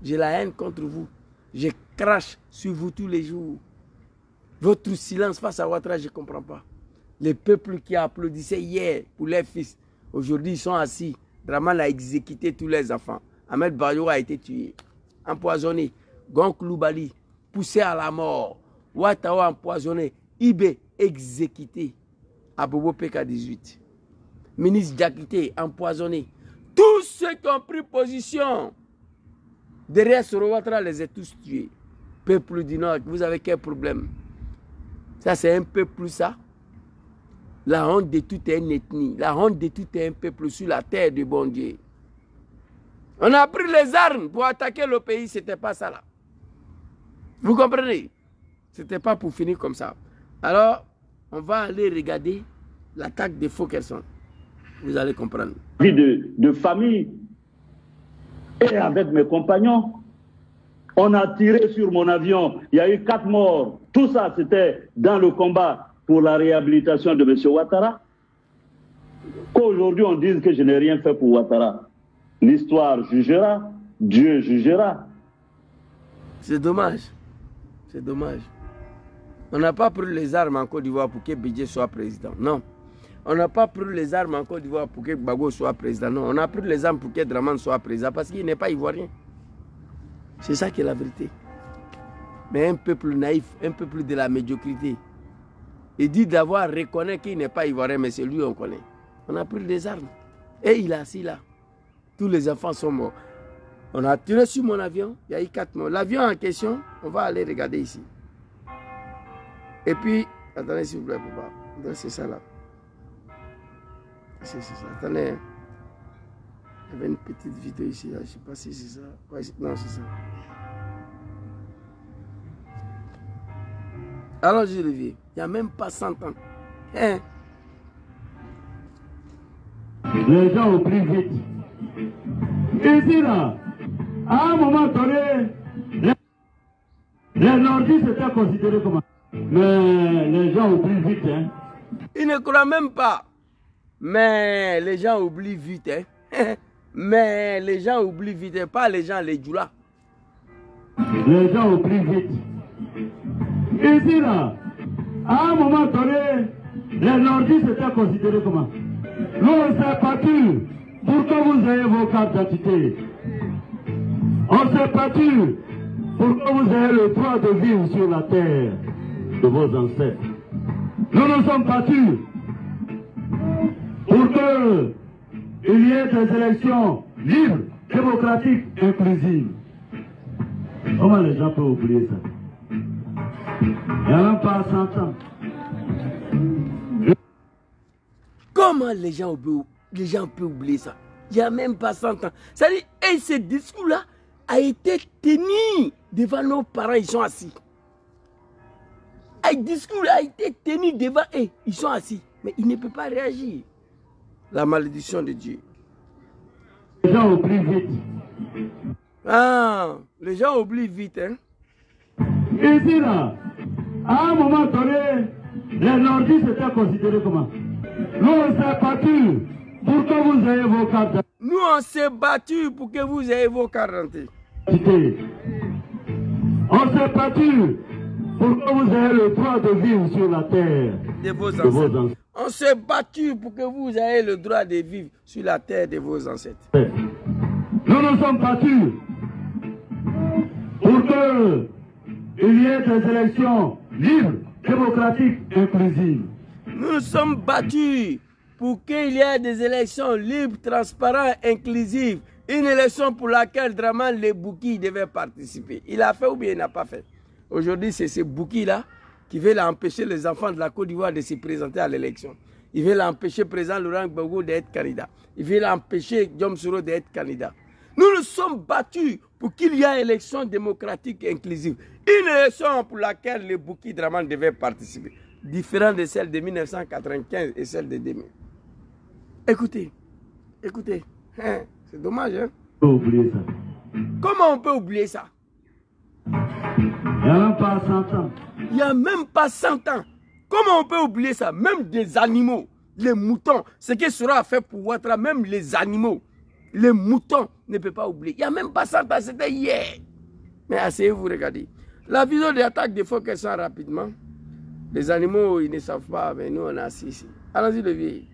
j'ai la haine contre vous. Je crache sur vous tous les jours. Votre silence face à Ouattara, je ne comprends pas. Les peuples qui applaudissaient hier pour leurs fils, aujourd'hui ils sont assis. Draman a exécuté tous les enfants. Ahmed Bayo a été tué, empoisonné. Gonk Loubali, poussé à la mort. Ouattara empoisonné. Ibé exécuté. Abobo PK18. Ministre Diakité empoisonné. Tous ceux qui ont pris position derrière Soro Ouattara les a tous tués. Peuple du Nord, vous avez quel problème? Ça c'est un peuple ça. La honte de toute une ethnie, la honte de tout un peuple sur la terre de bon Dieu. On a pris les armes pour attaquer le pays, ce n'était pas ça là. Vous comprenez? Ce n'était pas pour finir comme ça. Alors, on va aller regarder l'attaque de Fokersan. Vous allez comprendre. Vie de famille. Et avec mes compagnons, on a tiré sur mon avion. Il y a eu 4 morts. Tout ça, c'était dans le combat pour la réhabilitation de M. Ouattara. Qu'aujourd'hui, on dise que je n'ai rien fait pour Ouattara. L'histoire jugera, Dieu jugera. C'est dommage. C'est dommage. On n'a pas pris les armes en Côte d'Ivoire pour que Bédié soit président. Non. On n'a pas pris les armes en Côte d'Ivoire pour que Gbagbo soit président. Non. On a pris les armes pour que Draman soit président parce qu'il n'est pas ivoirien. C'est ça qui est la vérité. Mais un peuple naïf, un peuple de la médiocrité, il dit d'avoir reconnu qu'il n'est pas ivoirien, mais c'est lui qu'on connaît. On a pris des armes. Et il est assis là. Tous les enfants sont morts. On a tiré sur mon avion. Il y a eu 4 morts. L'avion en question, on va aller regarder ici. Et puis, attendez s'il vous plaît, papa. C'est ça là. C'est ça. Attendez. Il y avait une petite vidéo ici. Là. Je ne sais pas si c'est ça. Ouais, non, c'est ça. Alors, je reviens. Il n'y a même pas 100 ans. Hein? Les gens ont pris vite. Ici, là, à un moment donné, les nordistes étaient considérés comme... Mais les gens oublient vite. Hein. Ils ne croient même pas. Mais les gens oublient vite. Hein. Mais les gens oublient vite. Hein. Pas les gens, les djoulas. Les gens oublient vite. Ici, là, à un moment donné, les nordistes étaient considérés comment? Nous, on s'est battu pour que vous ayez vos cartes d'identité. On s'est battu pour que vous ayez le droit de vivre sur la terre de vos ancêtres. Nous nous sommes battus pour qu'il y ait des élections libres, démocratiques, inclusives. Comment les gens peuvent oublier ça? Il n'y a même pas 100 ans. Comment les gens peuvent oublier ça? Il n'y a même pas 100 ans. C'est-à-dire, et ce discours-là a été tenu devant nos parents, ils sont assis. Un discours a été tenu devant eux, ils sont assis. Mais ils ne peuvent pas réagir. La malédiction de Dieu. Les gens oublient vite. Ah, les gens oublient vite, hein? Ici, là, à un moment donné, les nordistes étaient considérés comment? Nous, on s'est battu pour que vous ayez vos cartes. Nous, on s'est battu pour que vous ayez vos cartes d'identité. On s'est battu pour que vous ayez le droit de vivre sur la terre de vos ancêtres. On s'est battu pour que vous ayez le droit de vivre sur la terre de vos ancêtres. Nous nous sommes battus pour qu'il y ait des élections libres, démocratiques, inclusives. Nous nous sommes battus pour qu'il y ait des élections libres, transparentes, inclusives. Une élection pour laquelle Dramane Lebouki devait participer. Il a fait ou bien il n'a pas fait? Aujourd'hui, c'est ce Bouki-là qui veut empêcher les enfants de la Côte d'Ivoire de se présenter à l'élection. Il veut empêcher le président Laurent Gbagbo d'être candidat. Il veut empêcher Diom Soro d'être candidat. Nous nous sommes battus pour qu'il y ait une élection démocratique et inclusive. Une élection pour laquelle le Bouki Dramane devait participer. Différente de celle de 1995 et celle de 2000. Écoutez, écoutez. Hein, c'est dommage, hein? On peut oublier ça. Comment on peut oublier ça? Il n'y a même pas 100 ans. Il n'y a même pas 100 ans. Comment on peut oublier ça? Même des animaux, les moutons, ce que Sora a fait pour Ouattara, même les animaux, les moutons ne peuvent pas oublier. Il n'y a même pas 100 ans, c'était hier. Mais asseyez-vous, regardez. La vidéo d'attaque, des fois qu'elle sort rapidement. Les animaux, ils ne savent pas, mais nous, on est assis ici. Allons-y, le vieil.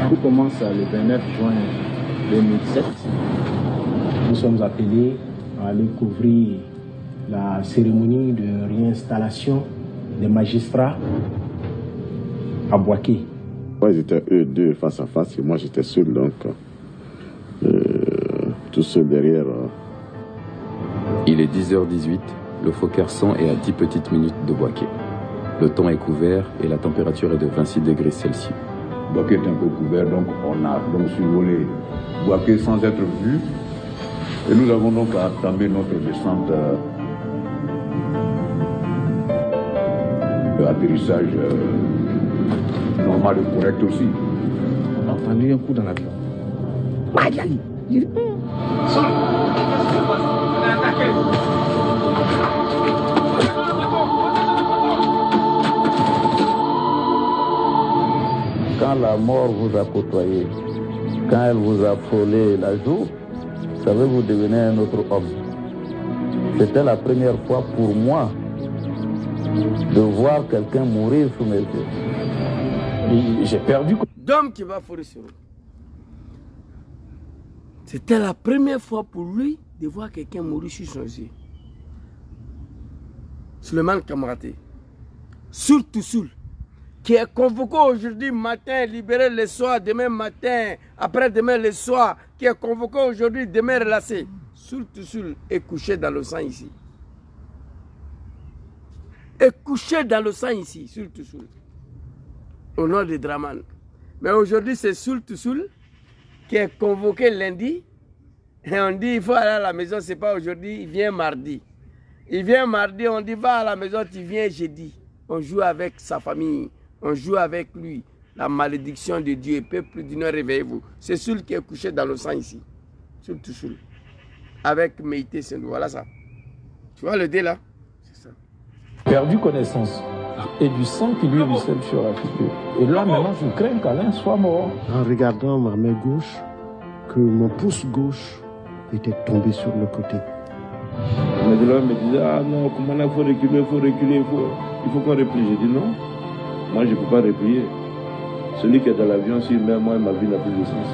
Tout commence le 29 juin 2007. Nous sommes appelés à aller couvrir la cérémonie de réinstallation des magistrats à Bouaké. Moi, ils étaient eux deux face à face et moi j'étais seul, donc tout seul derrière. Il est 10h18, le Faux-Kersan est à 10 petites minutes de Bouaké. Le temps est couvert et la température est de 26 degrés Celsius. Bouaké est un peu couvert, donc on a donc survolé Bouaké sans être vu. Et nous avons donc entamé notre descente d'atterrissage normal et correct aussi. On a entendu un coup dans l'avion. Aïe, aïe. Quand la mort vous a côtoyé, quand elle vous a frôlé la joue, vous savez, vous devenez un autre homme. C'était la première fois pour moi de voir quelqu'un mourir sous mes yeux. J'ai perdu. D'homme qui va Forestier. C'était la première fois pour lui de voir quelqu'un mourir sous son yeux. Suleiman Kamaraté. Surtout Soul, qui est convoqué aujourd'hui matin, libéré le soir, demain matin, après-demain le soir, qui est convoqué aujourd'hui, demain relâché. Surtout Soul est couché dans le sang ici. Est couché dans le sang ici, surtout Soul. Au nom de Dramane. Mais aujourd'hui, c'est Surtout Soul qui est convoqué lundi. Et on dit il faut aller à la maison, c'est pas aujourd'hui, il vient mardi. Il vient mardi, on dit va à la maison, tu viens jeudi. On joue avec sa famille, on joue avec lui. La malédiction de Dieu, peuple du Nord, réveillez-vous. C'est celui qui est couché dans le sang ici. Surtout Soul. Avec Meïté Sendou, voilà ça. Tu vois le dé là? C'est ça. Perdu connaissance. Et du sang qui lui ruisselle sur la figure. Et là maintenant je crains qu'Alain soit mort. En regardant ma main gauche, que mon pouce gauche était tombé sur le côté. Mais de là, me disait, ah non, comment là, il faut reculer, il faut qu'on replie. J'ai dit non, moi je ne peux pas replier. Celui qui est dans l'avion, s'il meurt, moi, ma vie n'a plus de sens.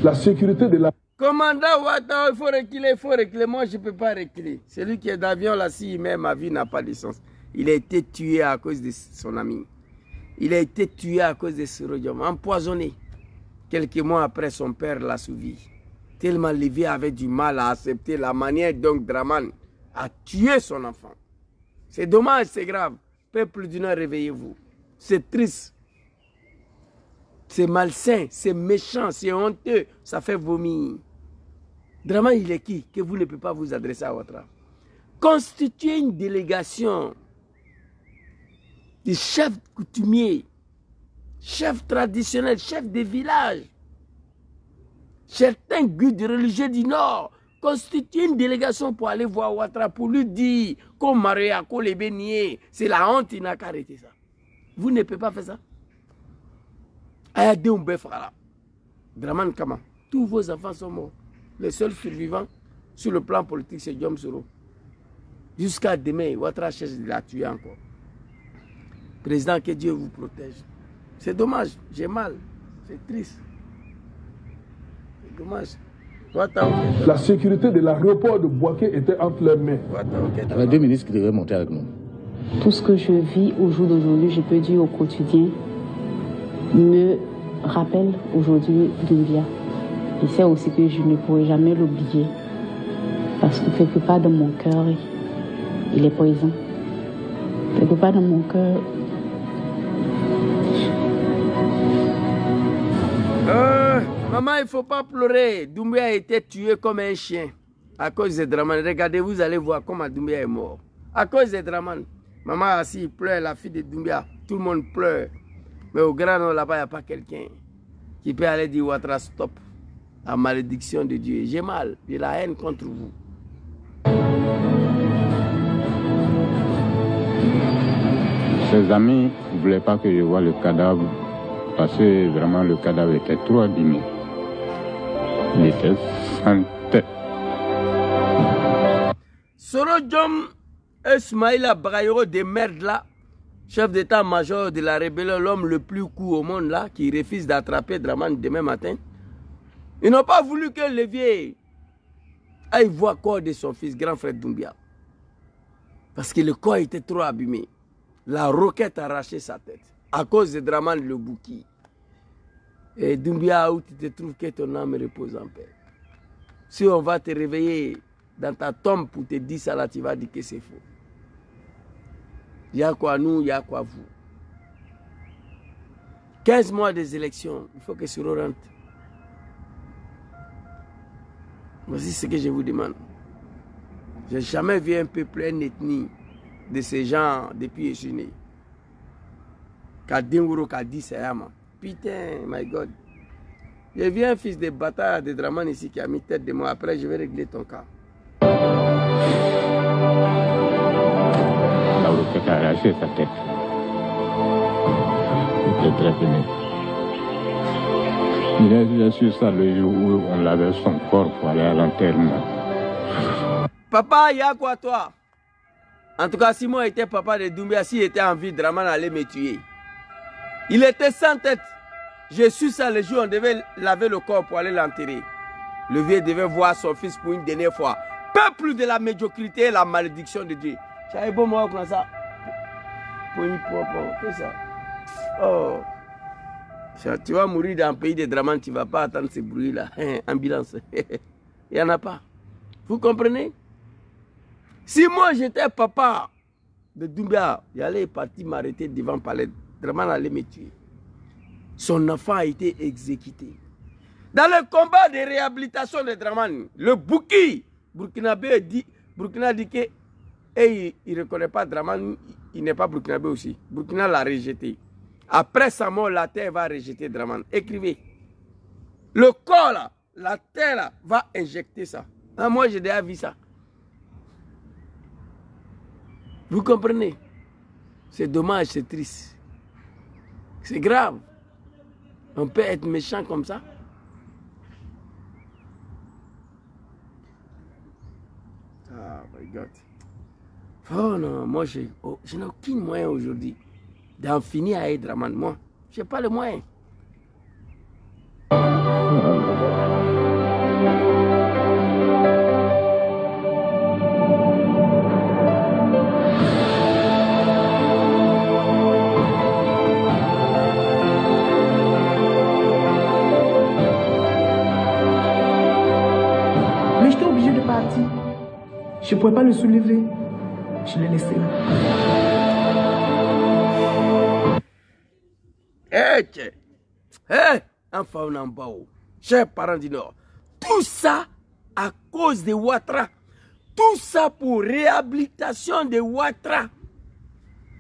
La sécurité de la... Commandant Ouattara, il faut reculer, moi je ne peux pas reculer. Celui qui est dans l'avion là, s'il meurt, ma vie n'a pas de sens. Il a été tué à cause de son ami. Il a été tué à cause de ce rhodium, empoisonné. Quelques mois après, son père l'a suivi. Tellement Lévi avait du mal à accepter la manière dont Dramane a tué son enfant. C'est dommage, c'est grave. Peuple du Nord, réveillez-vous. C'est triste. C'est malsain, c'est méchant, c'est honteux, ça fait vomir. Dramane, il est qui que vous ne pouvez pas vous adresser à Ouattara? Constituez une délégation de chefs coutumiers, chefs traditionnels, chefs de village, certains guides religieux du Nord. Constituez une délégation pour aller voir Ouattara, pour lui dire qu'on Mariako les bénier, c'est la honte, il n'a qu'à arrêter ça. Vous ne pouvez pas faire ça. Ayade Oumbefrala, Dramane Kama, tous vos enfants sont morts. Les seuls survivants sur le plan politique, c'est Diom Soro. Jusqu'à demain, Ouattara cherche de la tuer encore. Président, que Dieu vous protège. C'est dommage, j'ai mal, c'est triste. C'est dommage. La sécurité de l'aéroport de Bouaké était entre leurs mains. Il y avait 2 ministres qui devaient monter avec nous. Tout ce que je vis au jour d'aujourd'hui, je peux dire au quotidien, me rappelle aujourd'hui Doumbia. Et c'est aussi que je ne pourrai jamais l'oublier. Parce que quelque part dans mon cœur, il est présent. Quelque part dans mon cœur. Maman, il ne faut pas pleurer. Doumbia a été tué comme un chien à cause de Dramane. Regardez, vous allez voir comment Doumbia est mort. À cause de Dramane. Maman assis, pleure, la fille de Doumbia. Tout le monde pleure. Mais au grand nom là-bas, il n'y a pas quelqu'un qui peut aller dire Ouattara stop. La malédiction de Dieu. J'ai mal, j'ai la haine contre vous. Ses amis ne voulaient pas que je voie le cadavre parce que vraiment le cadavre était trop abîmé. Il était sans tête. Soro Diom Ismaïla Bagayoko de merde là, chef d'état-major de la rébellion, l'homme le plus court au monde là, qui refuse d'attraper Dramane demain matin. Ils n'ont pas voulu que le vieux aille voir le corps de son fils, grand frère Doumbia. Parce que le corps était trop abîmé. La roquette a arraché sa tête. À cause de Dramane le Bouki. Et Doumbia, où tu te trouves, que ton âme repose en paix. Si on va te réveiller dans ta tombe pour te dire ça là, tu vas dire que c'est faux. Il y a quoi nous, il y a quoi vous. 15 mois des élections, il faut que Soro rentre. Voici ce que je vous demande. Je n'ai jamais vu un peuple, une ethnie de ces gens depuis que je suis né. Kadinguro Kadi Sayama. Putain, my God. J'ai vu un fils de bâtard de Dramane ici qui a mis tête de moi. Après, je vais régler ton cas. La roquette a arraché sa tête. Il était très peiné. Il a su ça le jour où on lavait son corps pour aller à l'enterrement. Papa, il y a quoi toi? En tout cas, si moi j'étais papa de Doumbia, s'il était en vie, Dramane allait me tuer. Il était sans tête. J'ai su ça le jour où on devait laver le corps pour aller l'enterrer. Le vieux devait voir son fils pour une dernière fois. Peuple de la médiocrité et la malédiction de Dieu. J'avais beau moi comme ça. Pour une propre, qu'est-ce que ça? Oh. Tu vas mourir dans le pays de Dramane, tu ne vas pas attendre ce bruit-là. Ambulance. Il n'y en a pas. Vous comprenez? Si moi j'étais papa de Doumbia, j'allais partir m'arrêter devant le palais. Dramane allait me tuer. Son enfant a été exécuté. Dans le combat de réhabilitation de Dramane, le Bouki, Burkinabé dit que il ne reconnaît pas Dramane, il n'est pas Burkinabé aussi. Burkina l'a rejeté. Après sa mort, la terre va rejeter Dramane. Écrivez. Le corps là, la terre là, va injecter ça. Ah, moi j'ai déjà vu ça. Vous comprenez? C'est dommage, c'est triste. C'est grave. On peut être méchant comme ça. Ah, my God. Oh non, moi je n'ai aucun moyen aujourd'hui d'en finir avec Dramane. Moi, je n'ai pas le moyen. Mais j'étais obligée de partir. Je ne pouvais pas le soulever. Je l'ai laissé là. Hé, enfant Nambao, chers parents du Nord, tout ça à cause de Ouattara. Tout ça pour réhabilitation de Ouattara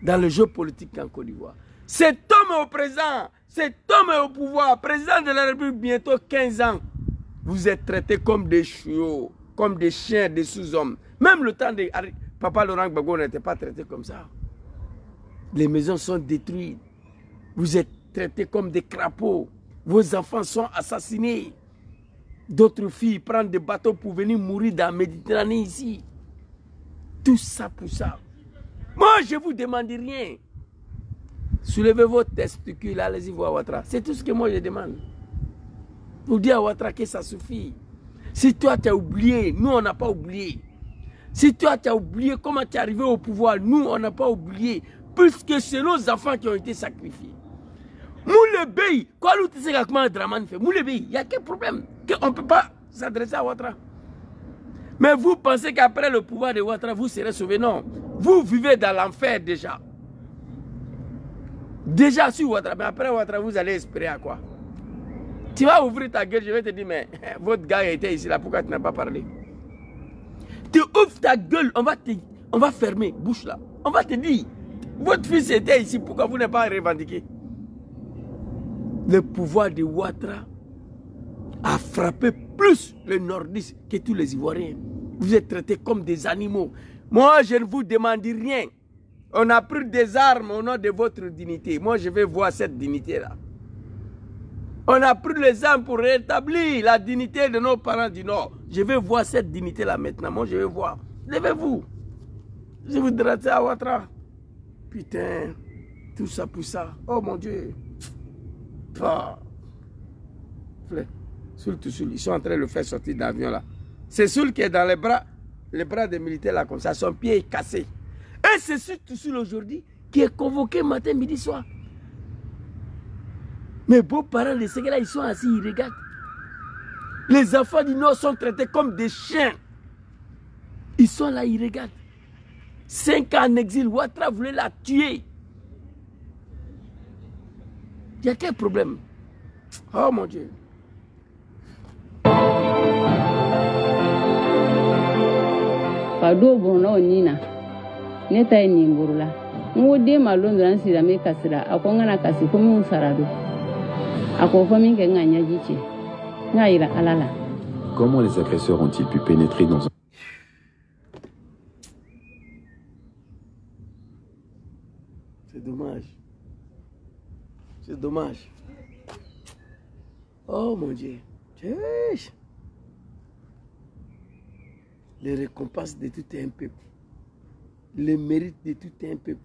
dans le jeu politique en Côte d'Ivoire. Cet homme est au présent, cet homme est au pouvoir, président de la République bientôt 15 ans. Vous êtes traités comme des chiots, comme des chiens, des sous-hommes. Même le temps de Papa Laurent Gbagbo n'était pas traité comme ça. Les maisons sont détruites. Vous êtes traités comme des crapauds. Vos enfants sont assassinés. D'autres filles prennent des bateaux pour venir mourir dans la Méditerranée ici. Tout ça pour ça. Moi, je ne vous demande rien. Soulevez vos testicules, allez-y voir Ouattara. C'est tout ce que moi je demande. Vous dites à Ouattara que ça suffit. Si toi tu as oublié, nous on n'a pas oublié. Si toi tu as oublié comment tu es arrivé au pouvoir, nous on n'a pas oublié. Puisque c'est nos enfants qui ont été sacrifiés. Moulebey, quoi l'autre c'est comment Draman fait? Moulebey, il y a quel problème? On ne peut pas s'adresser à Ouattara. Mais vous pensez qu'après le pouvoir de Ouattara, vous serez sauvés? Non. Vous vivez dans l'enfer déjà. Déjà sur Ouattara, mais après Ouattara, vous allez espérer à quoi? Tu vas ouvrir ta gueule, je vais te dire, mais votre gars était ici là, pourquoi tu n'as pas parlé? Tu ouvres ta gueule, on va fermer, bouche là. On va te dire, votre fils était ici, pourquoi vous n'avez pas revendiqué? Le pouvoir de Ouattara a frappé plus les nordistes que tous les Ivoiriens. Vous êtes traités comme des animaux. Moi, je ne vous demande rien. On a pris des armes au nom de votre dignité. Moi, je vais voir cette dignité-là. On a pris les armes pour rétablir la dignité de nos parents du Nord. Je vais voir cette dignité-là maintenant. Moi, je vais voir. Levez-vous. Je vous traite à Ouattara. Putain, tout ça pour ça. Oh mon Dieu. Ah. Soul, ils sont en train de le faire sortir d'avion là. C'est Soul qui est dans les bras des militaires là comme ça. Son pied est cassé. Et c'est Soul aujourd'hui qui est convoqué matin, midi, soir. Mes beaux-parents, les Séguélas, ils sont assis, ils regardent. Les enfants du Nord sont traités comme des chiens. Ils sont là, ils regardent. 5 ans en exil, Ouattara voulait la tuer. Il y a quel problème? Oh mon Dieu. Pado bono nina. Neta ni ngurula. Ngode malondo ansira me kasira. Akongana kasi komi usarado. Akofomi ke nganya jiche. Ngaira alala. Comment les agresseurs ont-ils pu pénétrer dans un... C'est dommage. C'est dommage. Oh mon Dieu. Les récompenses de tout un peuple. Les mérites de tout un peuple.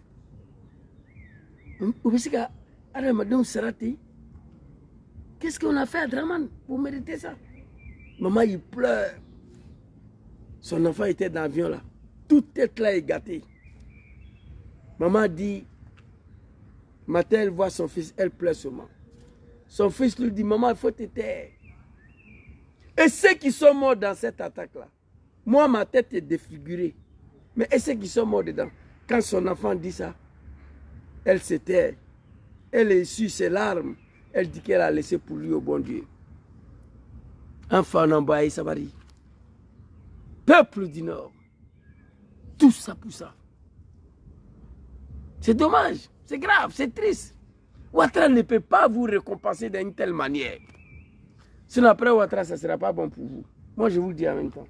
Qu'est-ce qu'on a fait à Draman pour mériter ça? Maman, il pleure. Son enfant était dans l'avion là. Toute tête là est gâtée. Maman dit, matin elle voit son fils, elle pleure seulement. Son fils lui dit, maman, il faut te taire. Et ceux qui sont morts dans cette attaque là, moi ma tête est défigurée. Mais et ceux qui sont morts dedans, quand son enfant dit ça, elle se tait. Elle essuie ses larmes. Elle dit qu'elle a laissé pour lui au bon Dieu. Enfant Nambaye Sabari. Peuple du Nord. Tout ça pour ça. C'est dommage. C'est grave. C'est triste. Ouattara ne peut pas vous récompenser d'une telle manière. Sinon après Ouattara, ça ne sera pas bon pour vous. Moi, je vous le dis en même temps.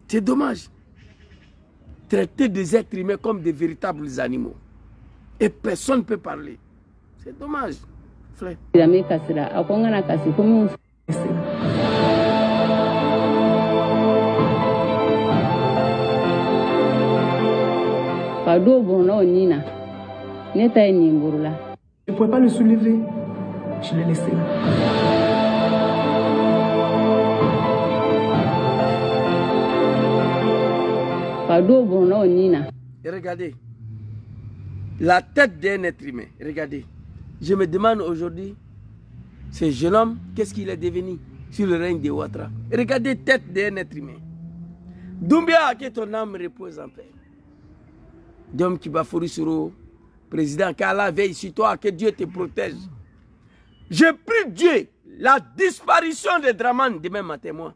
C'est dommage. Traiter des êtres humains comme des véritables animaux. Et personne ne peut parler. C'est dommage. Frère. Je ne pouvais pas le soulever. Je l'ai laissé là. Et regardez, la tête d'un être humain, regardez. Je me demande aujourd'hui, ce jeune homme, qu'est-ce qu'il est devenu sur le règne de Ouattara? Regardez la tête d'un être humain. Doumbia, que ton âme repose en paix. Dom Kibafouri Soro, président, qu'Allah veille sur toi, que Dieu te protège. Je prie Dieu, la disparition de Draman demain matin, moi.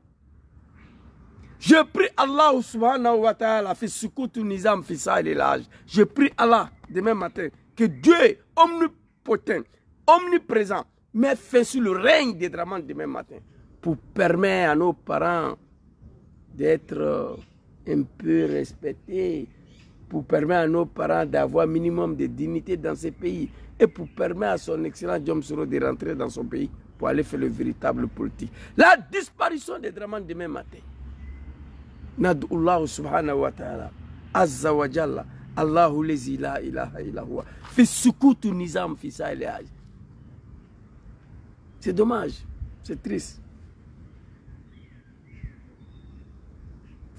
Je prie Allah subhanahu wa ta'ala, je prie Allah demain matin que Dieu omnipotent, omniprésent, met fin sur le règne de Draman demain matin pour permettre à nos parents d'être un peu respectés, pour permettre à nos parents d'avoir un minimum de dignité dans ce pays et pour permettre à son excellent Diom Soro de rentrer dans son pays pour aller faire le véritable politique. La disparition de Draman demain matin. Nad'ullahu subhanahu wa ta'ala azza wa jalla Allahu lezi la ilaha illa huwa fi sukutu nizam fi sa'ilaj. C'est dommage, c'est triste.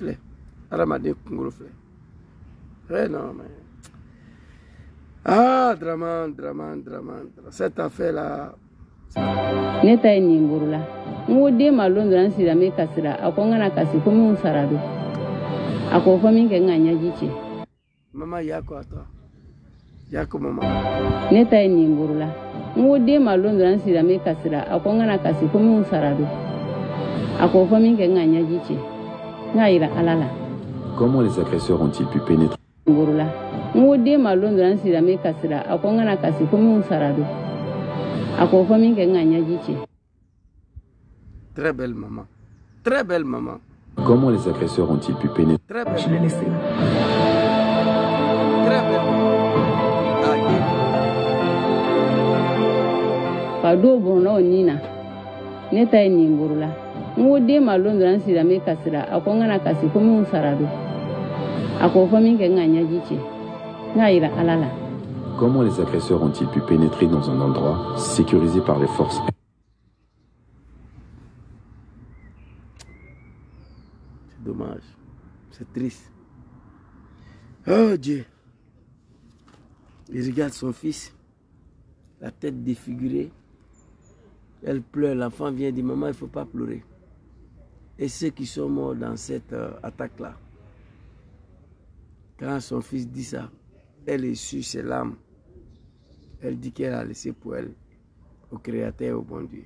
Frère, Ramadan Kungolo frère. Ouais, non mais ah Draman. Cette affaire là. Neta ni ngurula. Ngode malon dran sira me kasira akongana kasi komi unsarado. Ako komi nganya jiche. Mama yako ata. Yako mama. Neta ni ngurula. Ngode malon dran sira me kasira akongana kasi komi unsarado. Ako komi nganya jiche. Ngaira alala. Comment les agresseurs ont-ils pu pénétrer? Ngurula. Ngode malon dran sira me kasira akongana kasi komi unsarado. Très belle maman. Très belle maman. Comment les agresseurs ont-ils pu pénétrer? Très belle. Je l'ai laissé là. Très belle maman. Pado bono nina. Neta ni ngurula. Ngode malon dran sira me kasira akongana kasi komi unsarado. Ako komi nganya jiche. Ngaira alala. Comment les agresseurs ont-ils pu pénétrer dans un endroit sécurisé par les forces? C'est dommage. C'est triste. Oh Dieu. Il regarde son fils, la tête défigurée. Elle pleure. L'enfant vient dire, maman, il ne faut pas pleurer. Et ceux qui sont morts dans cette attaque-là, quand son fils dit ça, elle essuie ses larmes. Elle dit qu'elle a laissé pour elle, au Créateur et au bon Dieu.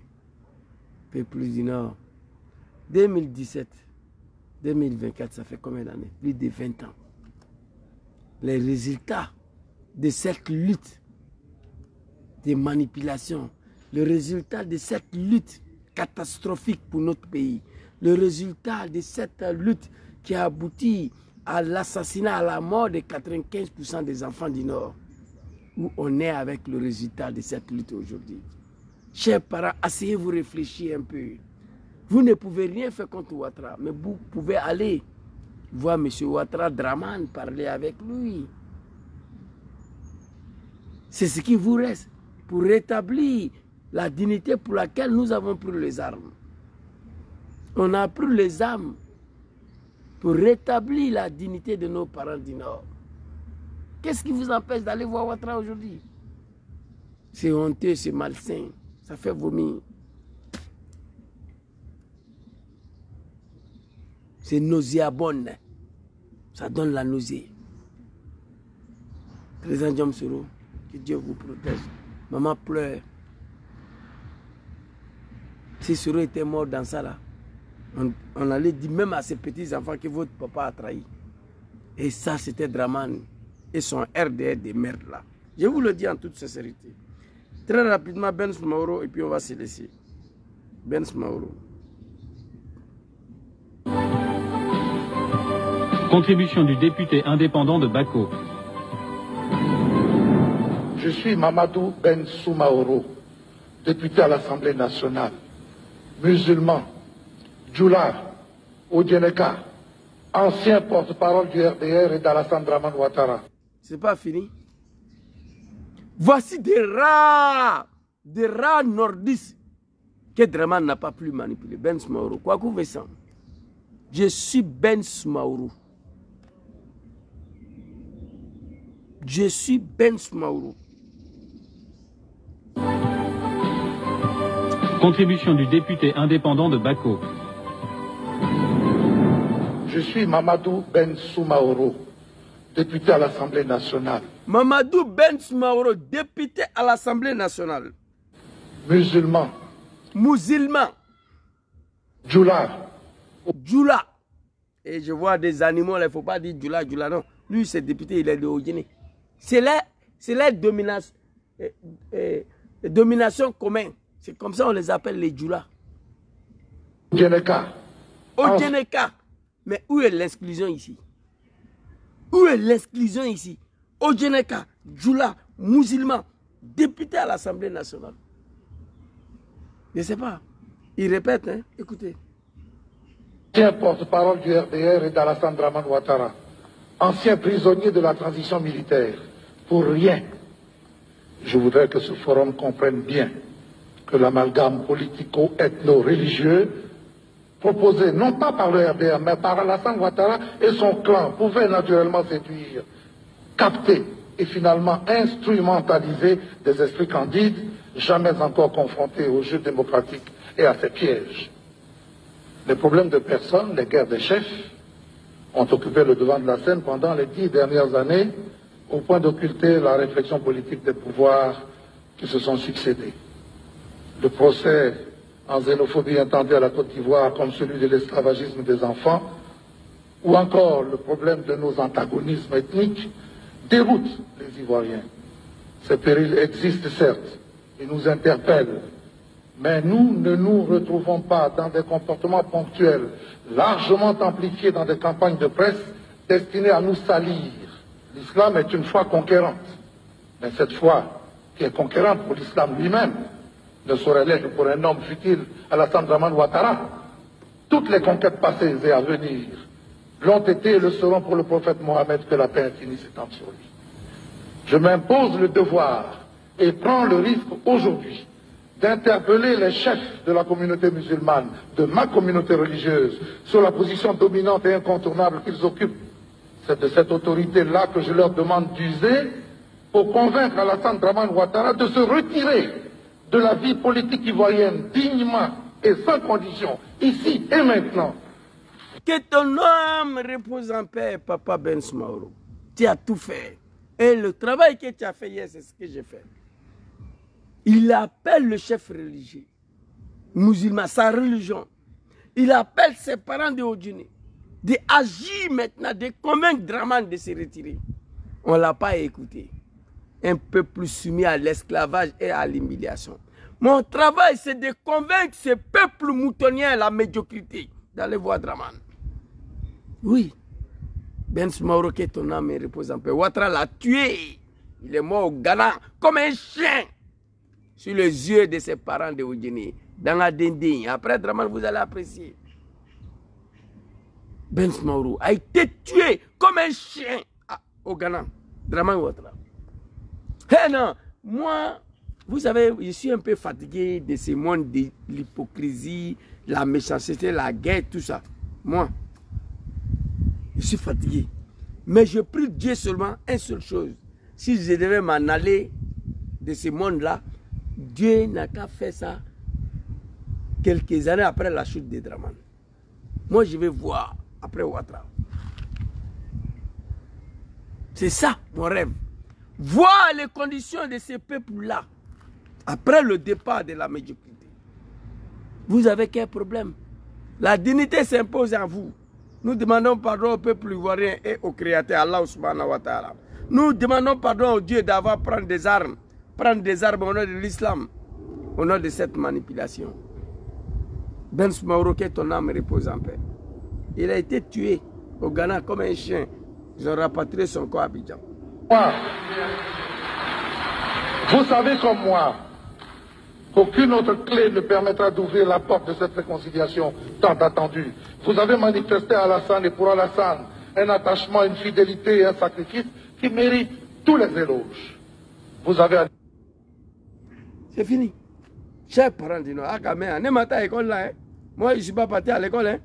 Peuple du Nord, 2017, 2024, ça fait combien d'années? Plus de 20 ans. Les résultats de cette lutte, des manipulations, le résultat de cette lutte catastrophique pour notre pays, le résultat de cette lutte qui a abouti à l'assassinat, à la mort de 95% des enfants du Nord, où on est avec le résultat de cette lutte aujourd'hui. Chers parents, asseyez-vous, réfléchir un peu. Vous ne pouvez rien faire contre Ouattara, mais vous pouvez aller voir M. Ouattara Draman, parler avec lui. C'est ce qui vous reste pour rétablir la dignité pour laquelle nous avons pris les armes. On a pris les armes pour rétablir la dignité de nos parents du Nord. Qu'est-ce qui vous empêche d'aller voir Ouattara aujourd'hui? C'est honteux, c'est malsain, ça fait vomir. C'est nauséabond, ça donne la nausée. Président Diom Soro, que Dieu vous protège. Maman pleure. Si Soro était mort dans ça là, on allait dire même à ses petits-enfants que votre papa a trahi. Et ça, c'était Draman et son RDR de merde là. Je vous le dis en toute sincérité. Très rapidement, Ben Smaoro, et puis on va se laisser. Ben Smaoro. Contribution du député indépendant de Bako. Je suis Mamadou Ben Soumaoro, député à l'Assemblée nationale, musulman, djoulard, Odjeneka, ancien porte-parole du RDR et d'Alassane Draman Ouattara. C'est pas fini. Voici des rats nordistes que Draman n'a pas pu manipuler. Ben Smaoro, quoi que vous voyez ça. Je suis Ben Smaoro. Je suis Ben Smaoro. Contribution du député indépendant de Bako. Je suis Mamadou Ben Soumaoro, député à l'Assemblée nationale. Mamadou Ben Soumaoro, député à l'Assemblée nationale. musulmans. Musulmans. Djoula. Djoula. Et je vois des animaux, il ne faut pas dire Djoula, Djoula, non. Lui, c'est député, il est de Haut-Guinée. C'est la domination commune. C'est comme ça on les appelle les Djoula. Odjeneka. Mais où est l'exclusion ici? Où est l'exclusion ici? Odjeneka, Djoula, musulman, député à l'Assemblée nationale. Je ne sais pas. Il répète, hein? Écoutez. Ancien porte-parole du RDR et d'Alassane Dramane Ouattara, ancien prisonnier de la transition militaire, pour rien. Je voudrais que ce forum comprenne bien que l'amalgame politico-ethno-religieux proposé non pas par le RDR, mais par Alassane Ouattara et son clan pouvait naturellement séduire, capter et finalement instrumentaliser des esprits candides, jamais encore confrontés au jeu démocratique et à ses pièges. Les problèmes de personnes, les guerres des chefs, ont occupé le devant de la scène pendant les 10 dernières années, au point d'occulter la réflexion politique des pouvoirs qui se sont succédés. Le procès en xénophobie intenté à la Côte d'Ivoire comme celui de l'esclavagisme des enfants, ou encore le problème de nos antagonismes ethniques, déroutent les Ivoiriens. Ces périls existent certes, ils nous interpellent, mais nous ne nous retrouvons pas dans des comportements ponctuels, largement amplifiés dans des campagnes de presse destinées à nous salir. L'islam est une foi conquérante, mais cette foi qui est conquérante pour l'islam lui-même ne saurait l'être pour un homme futile Alassane Dramane Ouattara. Toutes les conquêtes passées et à venir l'ont été et le seront pour le prophète Mohammed, que la paix infinie s'étende sur lui. Je m'impose le devoir et prends le risque aujourd'hui d'interpeller les chefs de la communauté musulmane, de ma communauté religieuse, sur la position dominante et incontournable qu'ils occupent. C'est de cette autorité-là que je leur demande d'user pour convaincre Alassane Dramane Ouattara de se retirer de la vie politique ivoirienne dignement et sans condition, ici et maintenant. Que ton âme repose en paix, Papa Ben Soumaoro. Tu as tout fait. Et le travail que tu as fait hier, c'est ce que j'ai fait. Il appelle le chef religieux, musulman, sa religion. Il appelle ses parents de Haut-Guinée, d'agir maintenant, de convaincre Dramane de se retirer. On ne l'a pas écouté. Un peu plus soumis à l'esclavage et à l'humiliation. Mon travail, c'est de convaincre ce peuple moutonnier à la médiocrité d'aller voir Dramane. Oui. Ben Soumaoro, que ton âme repose en paix. Ouattara l'a tué. Il est mort au Ghana comme un chien sur les yeux de ses parents de Haut-Guinée, dans la dindine. Après Dramane, vous allez apprécier. Ben Soumaoro a été tué comme un chien au Ghana. Dramane Ouattara. Eh non, moi, vous savez, je suis un peu fatigué de ce monde de l'hypocrisie, la méchanceté, la guerre, tout ça. Moi, je suis fatigué. Mais je prie Dieu seulement une seule chose. Si je devais m'en aller de ce monde-là, Dieu n'a qu'à faire ça quelques années après la chute de Dramane. Moi, je vais voir après Ouattara. C'est ça mon rêve. Voir les conditions de ces peuples-là après le départ de la médiocrité. Vous avez quel problème? La dignité s'impose à vous. Nous demandons pardon au peuple ivoirien et au Créateur, Allah subhanahu wa ta'ala. Nous demandons pardon au Dieu d'avoir pris des armes au nom de l'islam, au nom de cette manipulation. Ben Soumaoro, que ton âme repose en paix. Il a été tué au Ghana comme un chien. Ils ont rapatrié son corps à Abidjan. Vous savez comme moi qu'aucune autre clé ne permettra d'ouvrir la porte de cette réconciliation tant attendue. Vous avez manifesté à Alassane et pour Alassane un attachement, une fidélité et un sacrifice qui méritent tous les éloges. Vous avez... C'est fini. Chers parents du Nord, à l'école là, moi je ne suis pas parti à l'école. Hein.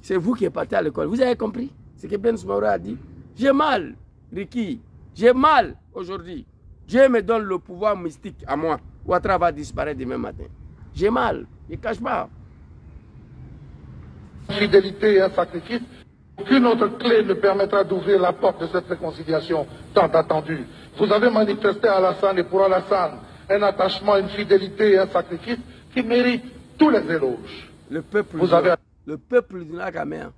C'est vous qui êtes parti à l'école. Vous avez compris ce que Ben Soumaoro a dit? J'ai mal, Ricky. J'ai mal aujourd'hui. Dieu me donne le pouvoir mystique à moi. Ouattara va disparaître demain matin. J'ai mal, je ne cache pas. Fidélité et un sacrifice, aucune autre clé ne permettra d'ouvrir la porte de cette réconciliation tant attendue. Vous avez manifesté à Alassane et pour Alassane un attachement, une fidélité et un sacrifice qui méritent tous les éloges. Le peuple du Nakamer,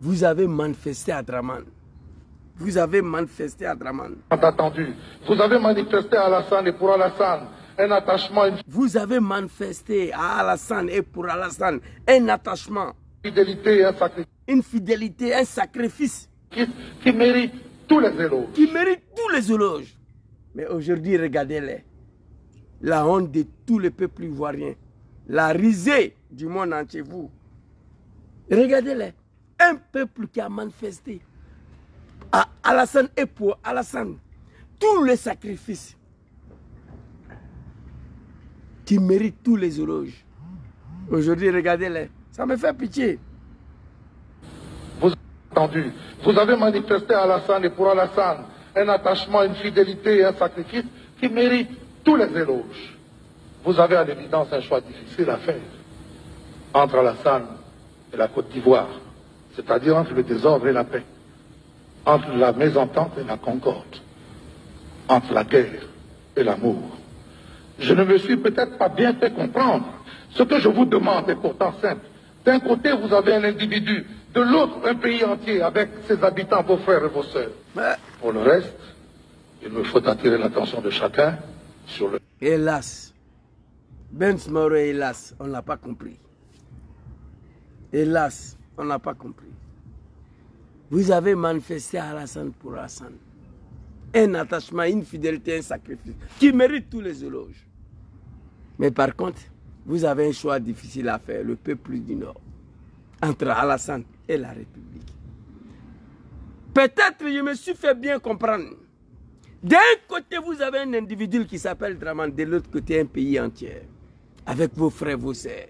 vous avez manifesté à Draman. Vous avez manifesté à Draman. Attendu. Vous avez manifesté à Alassane et pour Alassane un attachement. Vous avez manifesté à Alassane et pour Alassane un attachement. Fidélité et un sacrifice. Une fidélité, un sacrifice. Qui mérite tous les éloges. Qui mérite tous les éloges. Mais aujourd'hui, regardez-les. La honte de tous les peuples ivoiriens. La risée du monde entier, vous. Regardez-les. Un peuple qui a manifesté à Alassane et pour Alassane tous les sacrifices qui méritent tous les éloges. Aujourd'hui, regardez-les. Ça me fait pitié. Vous avez manifesté à Alassane et pour Alassane un attachement, une fidélité et un sacrifice qui méritent tous les éloges. Vous avez à l'évidence un choix difficile à faire entre Alassane et la Côte d'Ivoire, c'est-à-dire entre le désordre et la paix, entre la mésentente et la concorde, entre la guerre et l'amour. Je ne me suis peut-être pas bien fait comprendre. Ce que je vous demande est pourtant simple. D'un côté, vous avez un individu, de l'autre, un pays entier avec ses habitants, vos frères et vos sœurs. Pour le reste, il me faut attirer l'attention de chacun sur le... Hélas, Ben Smaoro, hélas, on n'a pas compris. Hélas, on n'a pas compris. Vous avez manifesté à Alassane pour Alassane un attachement, une fidélité, un sacrifice qui mérite tous les éloges. Mais par contre, vous avez un choix difficile à faire, le peuple du Nord, entre Alassane et la République. Peut-être je me suis fait bien comprendre. D'un côté, vous avez un individu qui s'appelle Draman, de l'autre côté, un pays entier, avec vos frères, vos sœurs.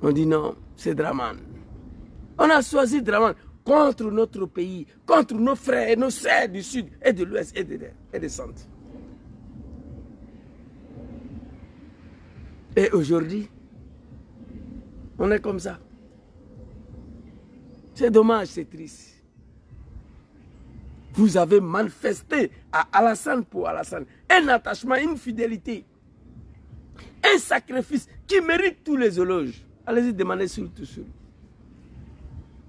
On dit non, c'est Draman. On a choisi Draman contre notre pays, contre nos frères et nos sœurs du sud et de l'ouest et de centre. Et aujourd'hui, on est comme ça. C'est dommage, c'est triste. Vous avez manifesté à Alassane pour Alassane un attachement, une fidélité, un sacrifice qui mérite tous les éloges. Allez-y, demandez surtout sur.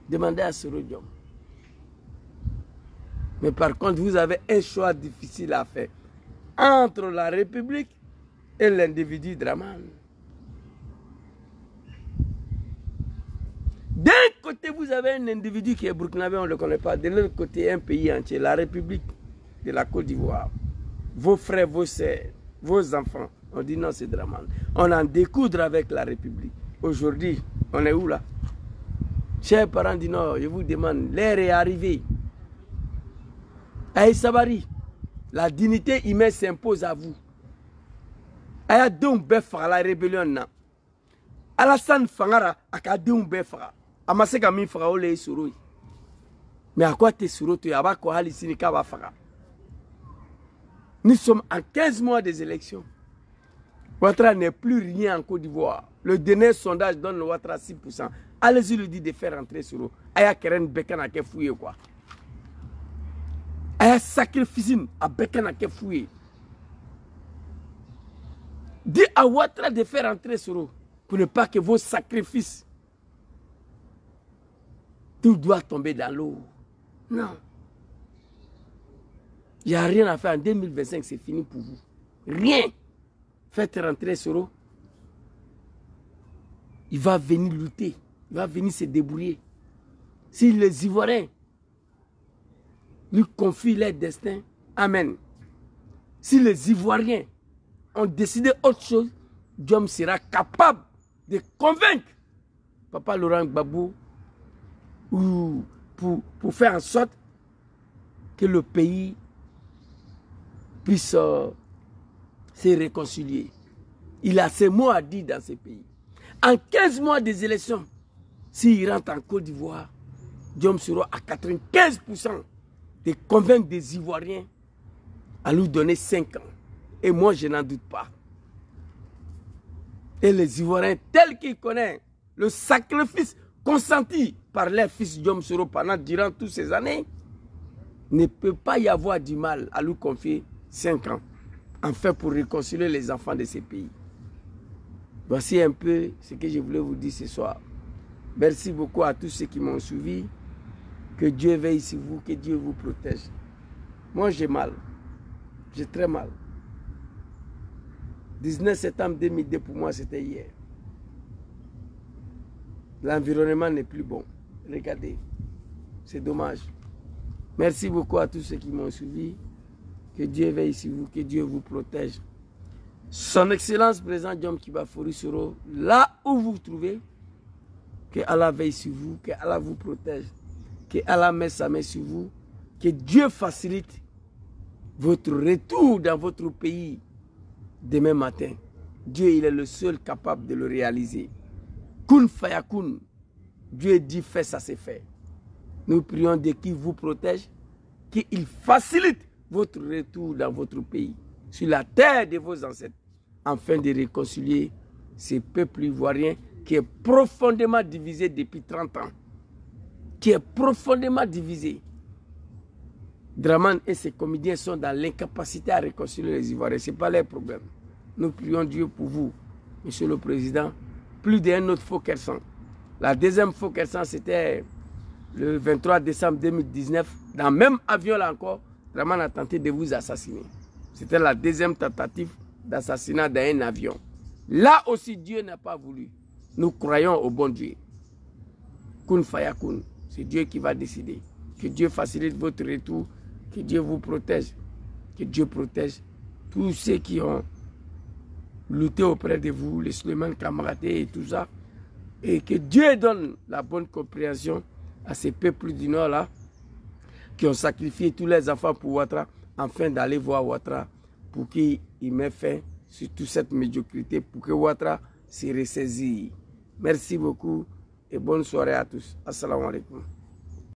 Demandez à Soro Diom. Mais par contre, vous avez un choix difficile à faire entre la République et l'individu Draman. D'un côté, vous avez un individu qui est burkinabé, on ne le connaît pas. De l'autre côté, un pays entier, la République de la Côte d'Ivoire. Vos frères, vos sœurs, vos enfants. On dit non, c'est Draman. On en découdre avec la République. Aujourd'hui, on est où là? Chers parents du Nord, je vous demande, l'heure est arrivée. Aïe Sabari, la dignité humaine s'impose à vous. Aïe donc Befra, la rébellion. Alassane Fangara, Akadeum Befra. Amaseka mi fera ole surui. Mais à quoi t'es suro tu yaba ko hali sinika ba fera. Nous sommes en 15 mois des élections. Ouattara n'est plus rien en Côte d'Ivoire. Le dernier sondage donne Ouattara 6%. Allez-y lui dire de faire rentrer Soro. Aya Keren Bekana ke fouye quoi. Aya sacrifice à Bekana ke fouye. Dis à Ouattara de faire rentrer Soro pour ne pas que vos sacrifices tout doit tomber dans l'eau. Non. Il n'y a rien à faire. En 2025, c'est fini pour vous. Rien. Faites rentrer Soro. Il va venir lutter. Il va venir se débrouiller. Si les Ivoiriens lui confient leur destin, amen. Si les Ivoiriens ont décidé autre chose, Diom sera capable de convaincre Papa Laurent Gbagbo pour faire en sorte que le pays puisse se réconcilier. Il a ses mots à dire dans ce pays. En 15 mois des élections, s'il rentre en Côte d'Ivoire, Diom sera à 95% de convaincre des Ivoiriens à lui donner 5 ans. Et moi, je n'en doute pas. Et les Ivoiriens, tels qu'ils connaissent le sacrifice consenti par leur fils Diom Soro durant toutes ces années, ne peut pas y avoir du mal à lui confier 5 ans enfin pour réconcilier les enfants de ces pays. Voici un peu ce que je voulais vous dire ce soir. Merci beaucoup à tous ceux qui m'ont suivi. Que Dieu veille sur vous, que Dieu vous protège. Moi, j'ai mal. J'ai très mal. 19 septembre 2002, pour moi, c'était hier. L'environnement n'est plus bon. Regardez. C'est dommage. Merci beaucoup à tous ceux qui m'ont suivi. Que Dieu veille sur vous, que Dieu vous protège. Son Excellence président Diom Kiba Fori Soro, là où vous vous trouvez, que Allah veille sur vous, que Allah vous protège, que Allah mette sa main sur vous, que Dieu facilite votre retour dans votre pays demain matin. Dieu, il est le seul capable de le réaliser. Kun fayakun. Dieu dit fait, ça c'est fait. Nous prions de qui vous protège, qu'il facilite votre retour dans votre pays, sur la terre de vos ancêtres, afin de réconcilier ces peuples ivoiriens qui est profondément divisé depuis 30 ans. Qui est profondément divisé. Draman et ses comédiens sont dans l'incapacité à réconcilier les Ivoiriens. Ce n'est pas leur problème. Nous prions Dieu pour vous, Monsieur le Président. Plus d'un autre faux Kersan. La deuxième faux Kersan, c'était le 23 décembre 2019. Dans le même avion là encore, Draman a tenté de vous assassiner. C'était la deuxième tentative d'assassinat dans un avion. Là aussi, Dieu n'a pas voulu. Nous croyons au bon Dieu. Kun fayakun. C'est Dieu qui va décider. Que Dieu facilite votre retour. Que Dieu vous protège. Que Dieu protège tous ceux qui ont lutté auprès de vous, les Suleiman Kamaraté et tout ça. Et que Dieu donne la bonne compréhension à ces peuples du Nord là, qui ont sacrifié tous les enfants pour Ouattara, afin d'aller voir Ouattara pour qu'il mette fin sur toute cette médiocrité, pour que Ouattara se ressaisisse. Merci beaucoup et bonne soirée à tous. Assalamu alaikum.